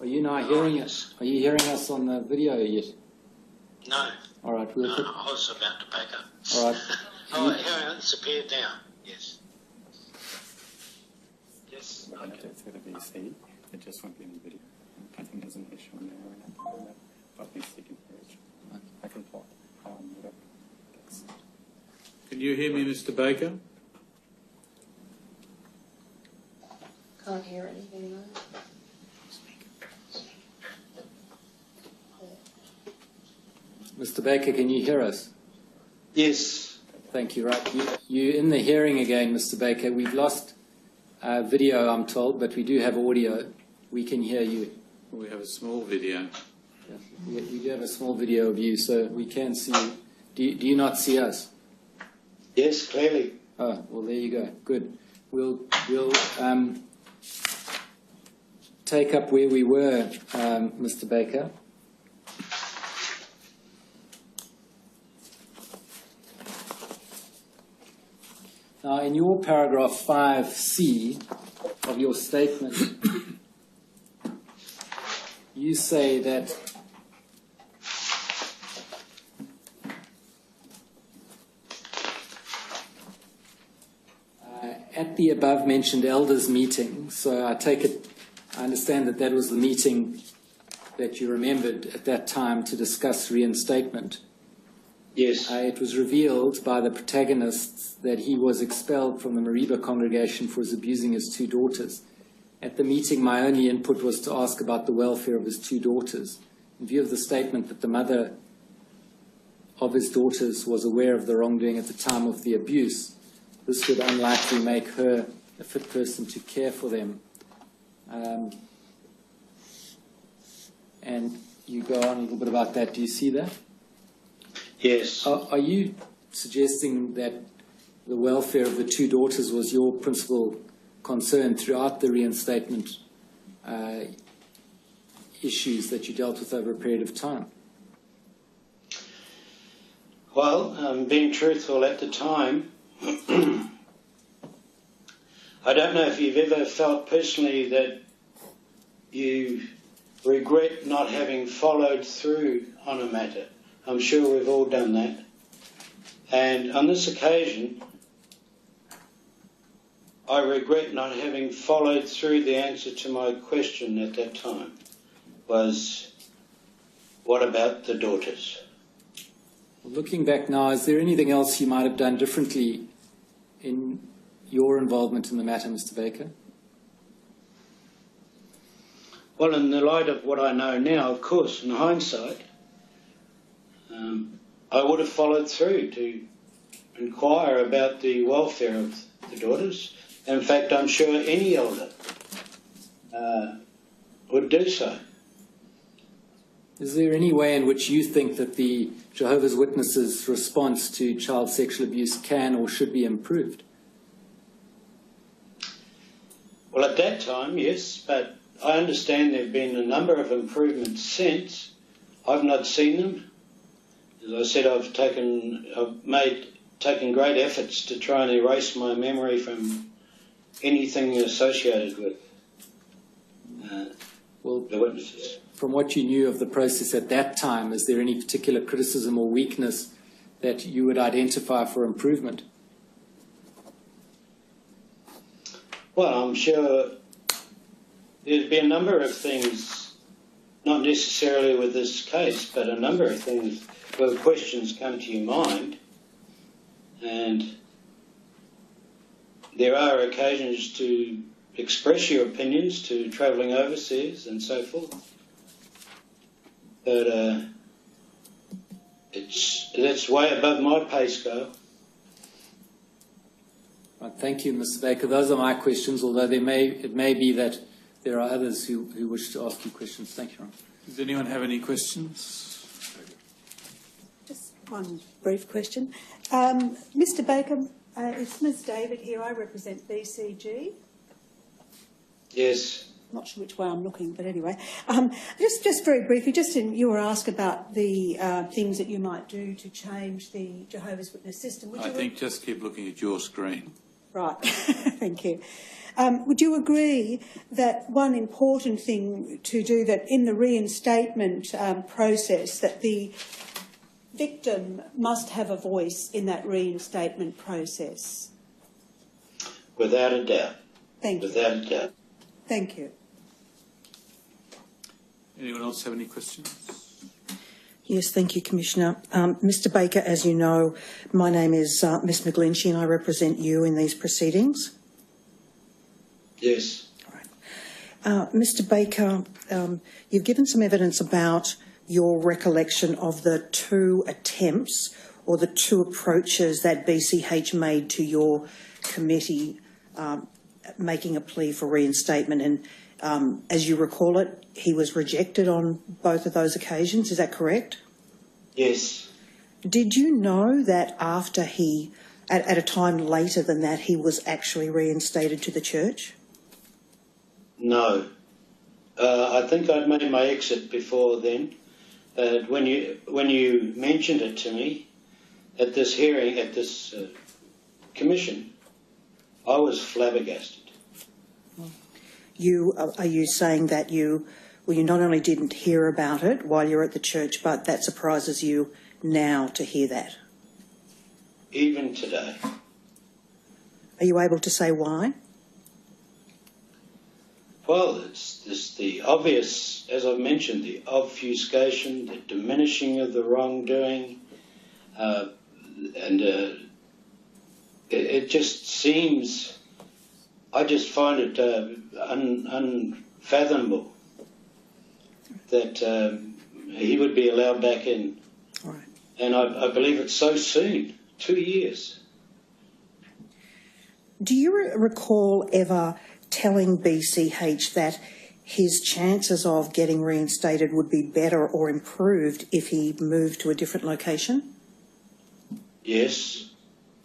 Are you now hearing us? Are you hearing us on the video yet? No, All right, we'll put. I was about to back up. All right. Oh, here it's appeared now. Yes. Yes. I don't it's going to be C. It just won't be in the video. I think there's an issue on there. But at least you can hear it. I can plot. Whatever. Can you hear me, Mr. Baker? Can't hear anything though. Mr. Baker, can you hear us? Yes. Thank you. Right, you in the hearing again, Mr. Baker. We've lost video, I'm told, but we do have audio. We can hear you. We have a small video. Yeah. We do have a small video of you, so we can see you. Do you not see us? Yes, clearly. Oh, well, there you go. Good. We'll take up where we were, Mr. Baker. Now, in your paragraph 5C of your statement, you say that at the above-mentioned elders meeting, so I understand that was the meeting that you remembered at that time to discuss reinstatement. Yes. It was revealed by the protagonists that he was expelled from the Mariba congregation for his abusing his two daughters. At the meeting, my only input was to ask about the welfare of his two daughters. In view of the statement that the mother of his daughters was aware of the wrongdoing at the time of the abuse, this would unlikely make her a fit person to care for them. And you go on a little bit about that. Do you see that? Yes. Are you suggesting that the welfare of the two daughters was your principal concern throughout the reinstatement issues that you dealt with over a period of time. Well, being truthful at the time, I don't know if you've ever felt personally that you regret not having followed through on a matter. I'm sure we've all done that. And on this occasion, I regret not having followed through. The answer to my question at that time was, what about the daughters? Looking back now, is there anything else you might have done differently in your involvement in the matter, Mr. Baker? Well, in the light of what I know now, of course, in hindsight, I would have followed through to inquire about the welfare of the daughters. In fact, I'm sure any elder would do so. Is there any way in which you think that the Jehovah's Witnesses' response to child sexual abuse can or should be improved? Well, at that time, yes, but I understand there have been a number of improvements since. I've not seen them. As I said, I've taken great efforts to try and erase my memory from anything associated with the witnesses. From what you knew of the process at that time, is there any particular criticism or weakness that you would identify for improvement? Well, I'm sure there'd be a number of things, not necessarily with this case, but a number of things where questions come to your mind, and there are occasions to express your opinions to travelling overseas and so forth. But that's way above my pay scale. Right, thank you, Mr. Baker. Those are my questions, although it may be that there are others who wish to ask you questions. Thank you, Ron. Does anyone have any questions? Just one brief question. Mr. Baker, it's Ms. David here. I represent BCG. Yes. Not sure which way I'm looking, but anyway. Just very briefly, you were asked about the things that you might do to change the Jehovah's Witness system. I think just keep looking at your screen. Right, thank you. Would you agree that one important thing to do, that in the reinstatement process, that the victim must have a voice in that reinstatement process? Without a doubt. Thank you. Without a doubt. Thank you. Anyone else have any questions? Yes, thank you, Commissioner. Mr. Baker, as you know, my name is Ms. McGlinchey and I represent you in these proceedings. Yes. All right. Mr. Baker, you've given some evidence about your recollection of the two attempts or the two approaches that BCH made to your committee making a plea for reinstatement, and as you recall it, he was rejected on both of those occasions. Is that correct? Yes. Did you know that after at a time later than that, he was actually reinstated to the church? No. I think I'd made my exit before then. When you mentioned it to me at this hearing, at this commission, I was flabbergasted. Are you saying that you not only didn't hear about it while you're at the church, but that surprises you now to hear that? Even today. Are you able to say why? Well, it's the obvious, as I've mentioned, the obfuscation, the diminishing of the wrongdoing, and it just seems, I just find it unfathomable that he would be allowed back in. All right. And I believe it's so soon, 2 years. Do you recall ever telling BCH that his chances of getting reinstated would be better or improved if he moved to a different location? Yes.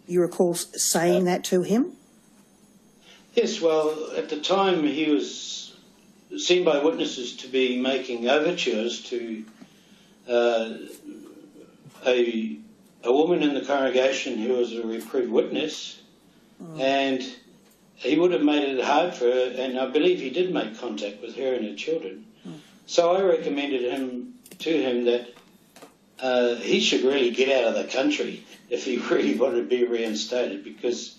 You recall saying that to him? Yes, well, at the time he was seen by witnesses to be making overtures to a woman in the congregation who was a reproved witness, and he would have made it hard for her, and I believe he did make contact with her and her children. So I recommended to him that he should really get out of the country if he really wanted to be reinstated, because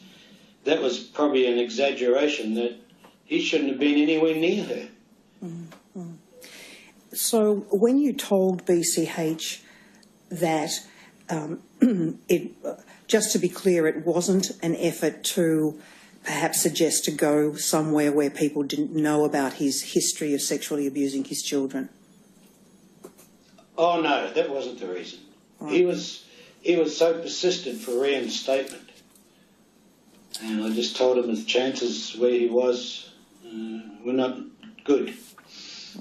that was probably an exaggeration, that he shouldn't have been anywhere near her. So when you told BCH that, just to be clear, it wasn't an effort to perhaps suggest to go somewhere where people didn't know about his history of sexually abusing his children? Oh no, that wasn't the reason. Right. He was so persistent for reinstatement, and I just told him the chances where he was were not good.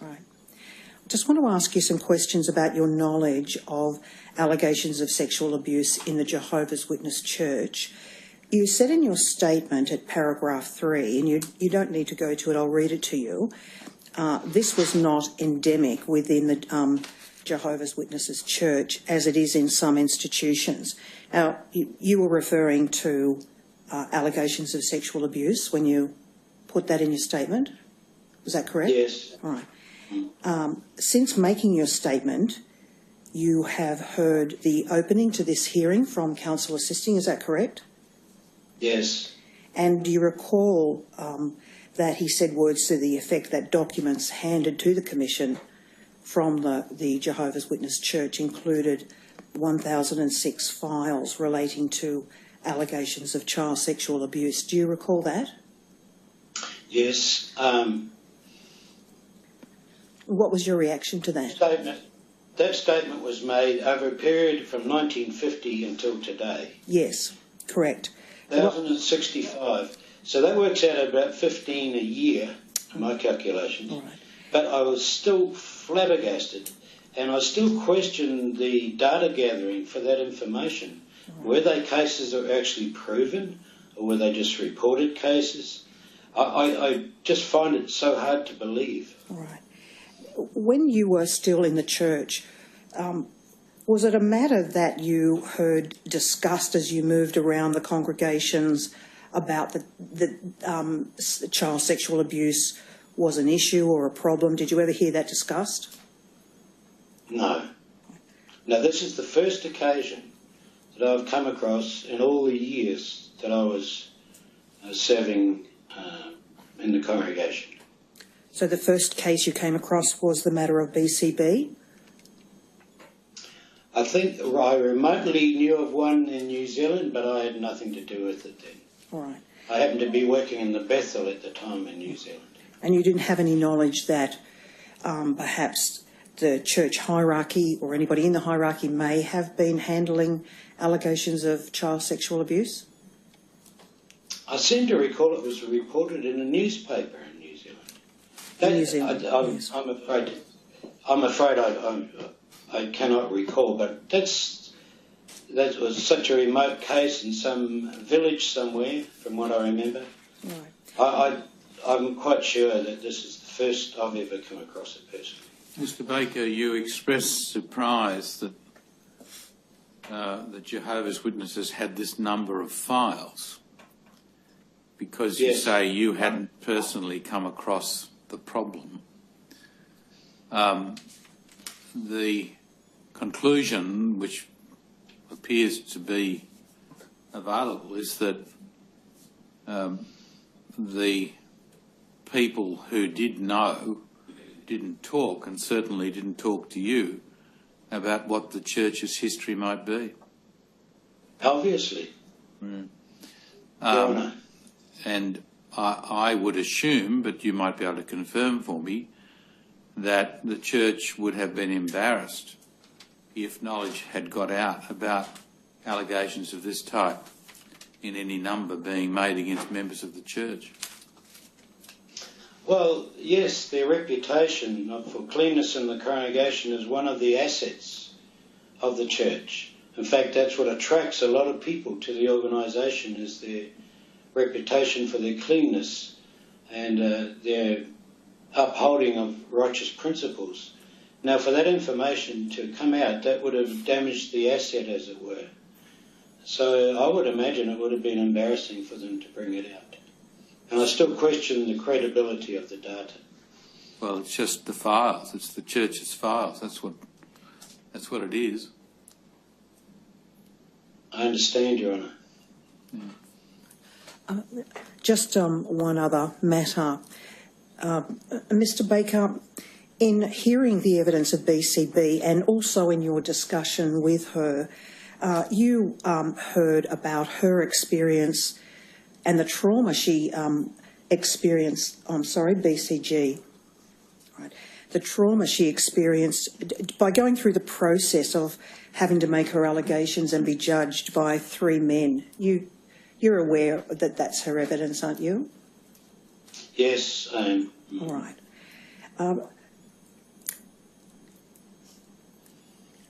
Right. I just want to ask you some questions about your knowledge of allegations of sexual abuse in the Jehovah's Witness Church. You said in your statement at paragraph 3, and you don't need to go to it, I'll read it to you, this was not endemic within the Jehovah's Witnesses Church as it is in some institutions. Now, you were referring to allegations of sexual abuse when you put that in your statement. Was that correct? Yes. All right. Since making your statement, you have heard the opening to this hearing from counsel assisting, is that correct? Yes. And do you recall that he said words to the effect that documents handed to the Commission from the Jehovah's Witness Church included 1,006 files relating to allegations of child sexual abuse? Do you recall that? Yes. What was your reaction to that? That statement was made over a period from 1950 until today. Yes, correct. 1,065. So that works out at about 15 a year, my calculations. All right. But I was still flabbergasted, and I still question the data gathering for that information. Right. Were they cases that were actually proven, or were they just reported cases? I just find it so hard to believe. All right. When you were still in the church, was it a matter that you heard discussed as you moved around the congregations about the child sexual abuse was an issue or a problem? Did you ever hear that discussed? No. Now, this is the first occasion that I've come across in all the years that I was serving in the congregation. So the first case you came across was the matter of BCB? I think I remotely knew of one in New Zealand, but I had nothing to do with it then. All right. I happened to be working in the Bethel at the time in New Zealand. And you didn't have any knowledge that perhaps the church hierarchy or anybody in the hierarchy may have been handling allegations of child sexual abuse? I seem to recall it was reported in a newspaper in New Zealand. I'm afraid I cannot recall, but that was such a remote case in some village somewhere, from what I remember. Right. I'm quite sure that this is the first I've ever come across it personally. Mr. Baker, you expressed surprise that the Jehovah's Witnesses had this number of files because you say you hadn't personally come across the problem. The conclusion, which appears to be available, is that the people who did know didn't talk, and certainly didn't talk to you about what the church's history might be. Obviously. And I would assume, but you might be able to confirm for me, that the church would have been embarrassed if knowledge had got out about allegations of this type in any number being made against members of the church. Well, yes, their reputation for cleanness in the congregation is one of the assets of the church. In fact, that's what attracts a lot of people to the organisation, is their reputation for their cleanness and their upholding of righteous principles. Now, for that information to come out, that would have damaged the asset, as it were. So I would imagine it would have been embarrassing for them to bring it out. And I still question the credibility of the data. Well, it's just the files. It's the church's files. That's what it is. I understand, Your Honour. Just one other matter. Mr. Baker, in hearing the evidence of BCB and also in your discussion with her, you heard about her experience and the trauma she experienced, BCG, right? The trauma she experienced by going through the process of having to make her allegations and be judged by 3 men. You're aware that that's her evidence, aren't you? Yes, I am. All right.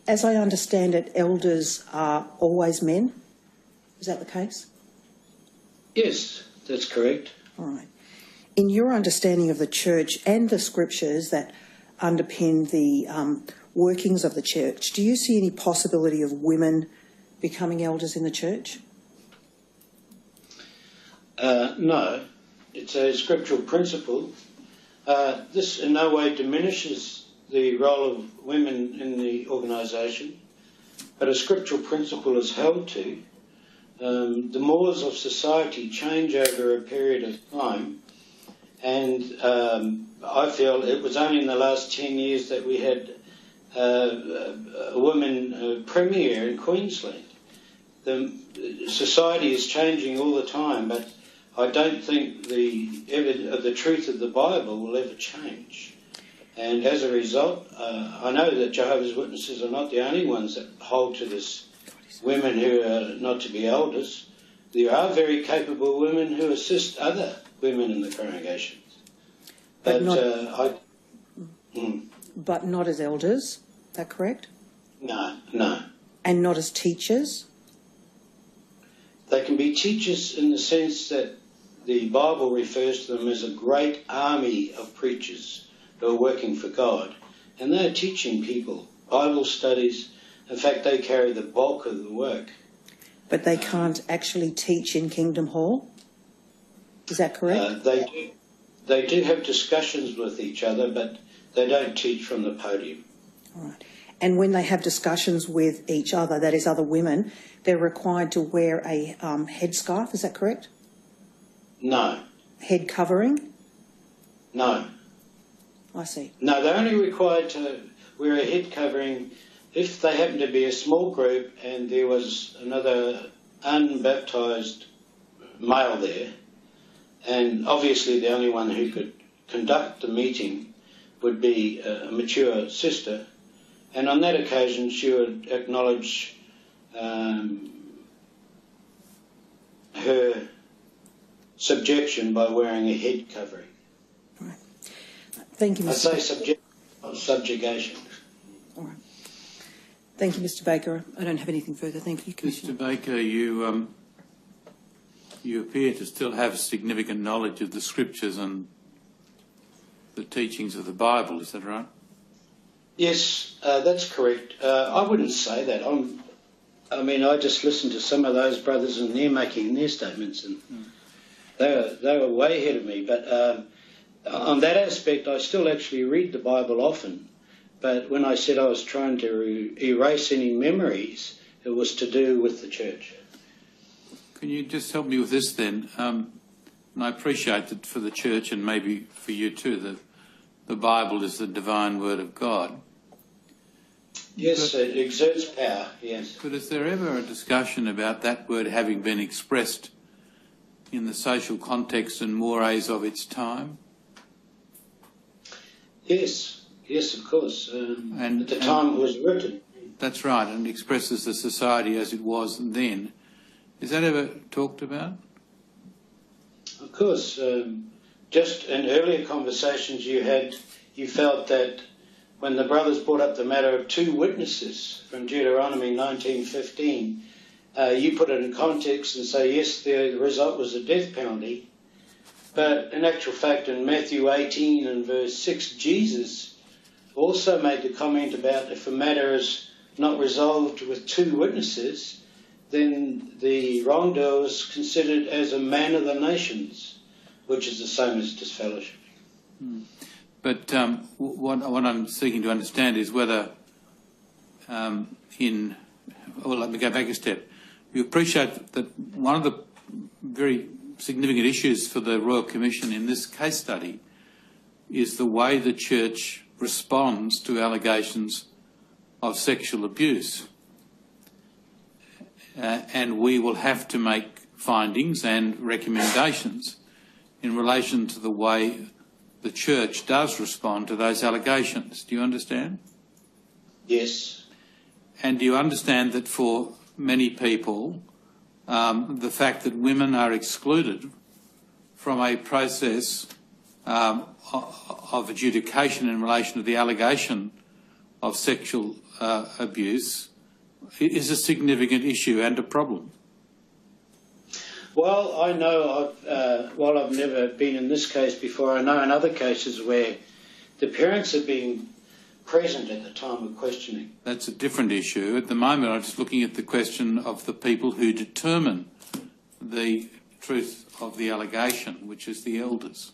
As I understand it, elders are always men. Is that the case? Yes, that's correct. All right. In your understanding of the church and the scriptures that underpin the workings of the church, do you see any possibility of women becoming elders in the church? No, it's a scriptural principle. This in no way diminishes the role of women in the organisation, but a scriptural principle is held to. The mores of society change over a period of time, and I feel it was only in the last 10 years that we had a woman premier in Queensland. The society is changing all the time, but I don't think the truth of the Bible will ever change. And as a result, I know that Jehovah's Witnesses are not the only ones that hold to this, women who are not to be elders. There are very capable women who assist other women in the congregations. But not as elders, is that correct? No. And not as teachers? They can be teachers in the sense that the Bible refers to them as a great army of preachers who are working for God. And they're teaching people Bible studies. In fact, they carry the bulk of the work. But they can't actually teach in Kingdom Hall? Is that correct? They do have discussions with each other, but they don't teach from the podium. All right. And when they have discussions with each other, that is other women, they're required to wear a headscarf, is that correct? No. Head covering? No. I see. No, they're only required to wear a head covering if they happen to be a small group and there was another unbaptised male there, and obviously the only one who could conduct the meeting would be a mature sister, and on that occasion she would acknowledge her subjection by wearing a head covering. Right. Thank you, Mr. I say subjection, not subjugation. All right. Thank you, Mr. Baker. I don't have anything further. Thank you, Commissioner. Mr. Baker, you appear to still have significant knowledge of the scriptures and the teachings of the Bible. Is that right? Yes, that's correct. I wouldn't say that. I just listened to some of those brothers and they're making their statements, and they were way ahead of me. But on that aspect, I still actually read the Bible often. But when I said I was trying to erase any memories, it was to do with the church. Can you just help me with this then? And I appreciate that for the church and maybe for you too, that the Bible is the divine word of God. Yes, it exerts power, yes. But is there ever a discussion about that word having been expressed in the social context and mores of its time? Yes, of course. At the time it was written. That's right, and expresses the society as it was then. Is that ever talked about? Of course. Just in earlier conversations you felt that when the brothers brought up the matter of 2 witnesses from Deuteronomy 19:15, you put it in context and say, yes, the result was a death penalty. But in actual fact, in Matthew 18 and verse 6, Jesus also made the comment about if a matter is not resolved with 2 witnesses, then the wrongdoer is considered as a man of the nations, which is the same as disfellowship. But what I'm seeking to understand is whether well, let me go back a step. You appreciate that one of the very significant issues for the Royal Commission in this case study is the way the Church responds to allegations of sexual abuse. And we will have to make findings and recommendations in relation to the way the Church does respond to those allegations. Do you understand? Yes. And do you understand that for many people, the fact that women are excluded from a process of adjudication in relation to the allegation of sexual abuse is a significant issue and a problem? Well, I know, while I've never been in this case before, I know in other cases where the parents have been present at the time of questioning. That's a different issue. At the moment, I'm just looking at the question of the people who determine the truth of the allegation, which is the elders.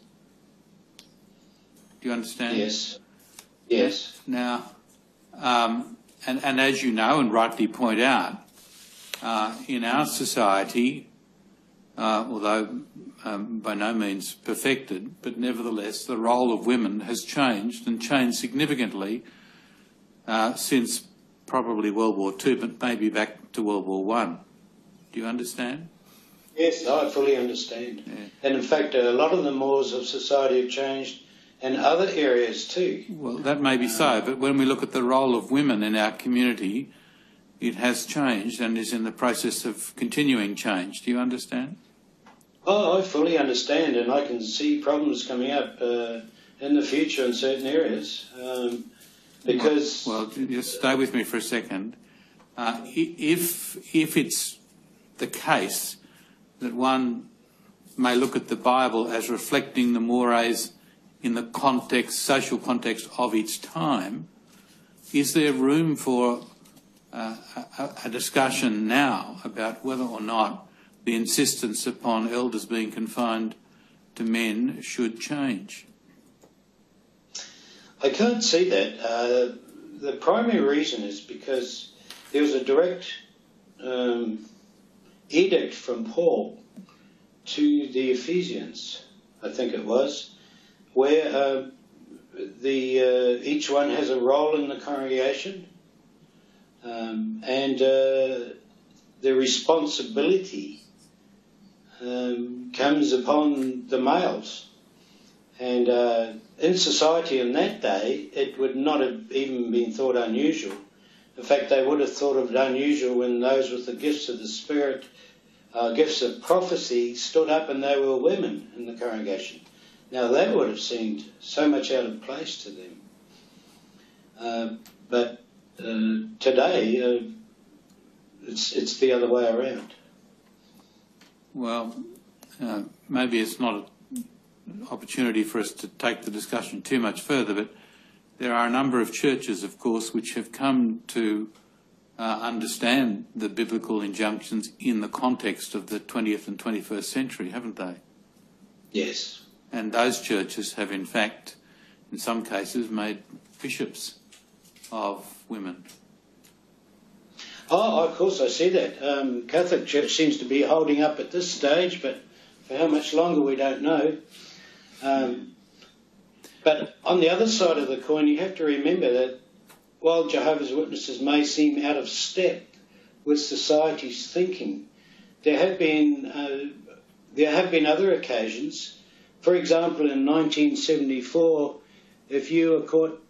Do you understand? Yes. Yes. Now, and as you know and rightly point out, in our society, although by no means perfected, but nevertheless the role of women has changed and changed significantly since probably World War II, but maybe back to World War I. Do you understand? Yes, I fully understand. Yeah. And in fact, a lot of the mores of society have changed in other areas too. Well, that may be so, but when we look at the role of women in our community, it has changed and is in the process of continuing change. Do you understand? Oh, I fully understand, and I can see problems coming up in the future in certain areas because... Well, just stay with me for a second. If it's the case that one may look at the Bible as reflecting the mores in the context, social context of its time, is there room for a discussion now about whether or not the insistence upon elders being confined to men should change? I can't see that. The primary reason is because there was a direct edict from Paul to the Ephesians, I think it was, where each one has a role in the congregation, and the responsibility comes upon the males. And in society in that day, it would not have even been thought unusual. In fact, they would have thought of it unusual when those with the gifts of the Spirit, gifts of prophecy, stood up and they were women in the congregation. Now, that would have seemed so much out of place to them. But today, it's the other way around. Well, maybe it's not an opportunity for us to take the discussion too much further, but there are a number of churches, of course, which have come to understand the biblical injunctions in the context of the 20th and 21st century, haven't they? Yes. And those churches have, in fact, in some cases, made bishops of women. Oh, of course, I see that. Catholic Church seems to be holding up at this stage, but for how much longer we don't know. But on the other side of the coin, you have to remember that while Jehovah's Witnesses may seem out of step with society's thinking, there have been other occasions. For example, in 1974, if you were caught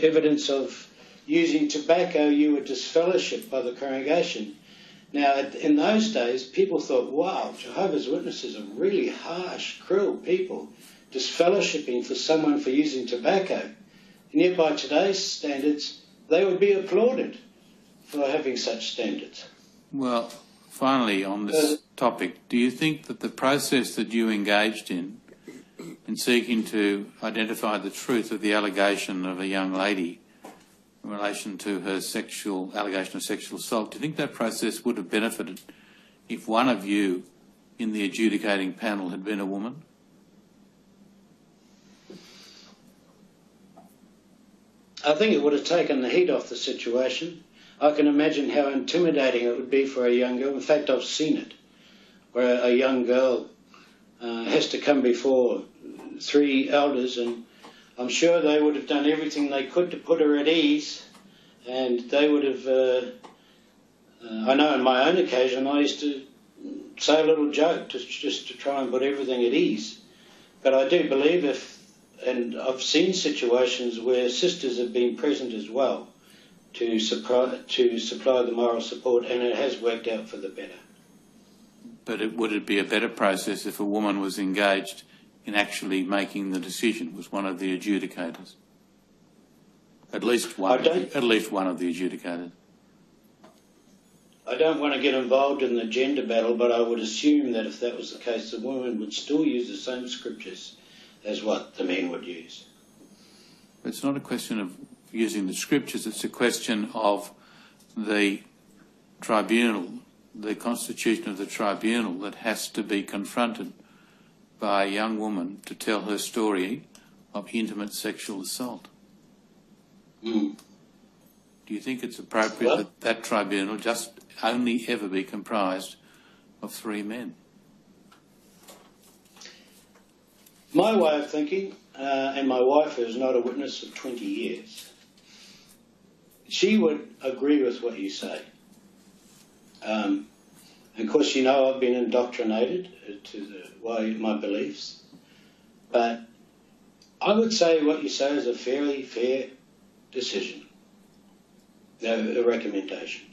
evidence of using tobacco, you were disfellowshipped by the congregation. Now, in those days, people thought, wow, Jehovah's Witnesses are really harsh, cruel people, disfellowshipping for someone for using tobacco. And yet by today's standards, they would be applauded for having such standards. Well, finally, on this topic, do you think that the process that you engaged in seeking to identify the truth of the allegation of a young lady in relation to her allegation of sexual assault, do you think that process would have benefited if one of you in the adjudicating panel had been a woman? I think it would have taken the heat off the situation. I can imagine how intimidating it would be for a young girl. In fact, I've seen it, where a young girl has to come before 3 elders, and I'm sure they would have done everything they could to put her at ease, and they would have, I know on my own occasion I used to say a little joke just to try and put everything at ease. But I do believe and I've seen situations where sisters have been present as well to supply the moral support, and it has worked out for the better. But would it be a better process if a woman was engaged in actually making the decision, was one of the adjudicators? At least one of the adjudicators. I don't want to get involved in the gender battle, but I would assume that if that was the case, the women would still use the same scriptures as what the men would use. It's not a question of using the scriptures, it's a question of the tribunal, the constitution of the tribunal that has to be confronted by a young woman to tell her story of intimate sexual assault. Mm. Do you think it's appropriate that that tribunal just only ever be comprised of 3 men? My way of thinking, and my wife is not a witness of 20 years, she would agree with what you say. And of course, you know I've been indoctrinated to my beliefs, but I would say what you say is a fairly fair decision, a recommendation.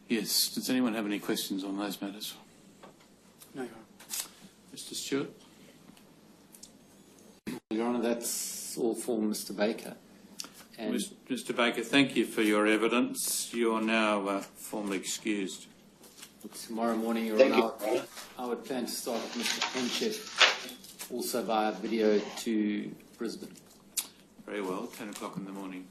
Yes. Does anyone have any questions on those matters? No, Mr. Stewart? Your Honour, that's all for Mr. Baker. And Mr. Baker, thank you for your evidence. You are now formally excused. tomorrow morning, Your Thank Honour, you. I would plan to start with Mr. Penchek, also via video to Brisbane. Very well, 10 o'clock in the morning.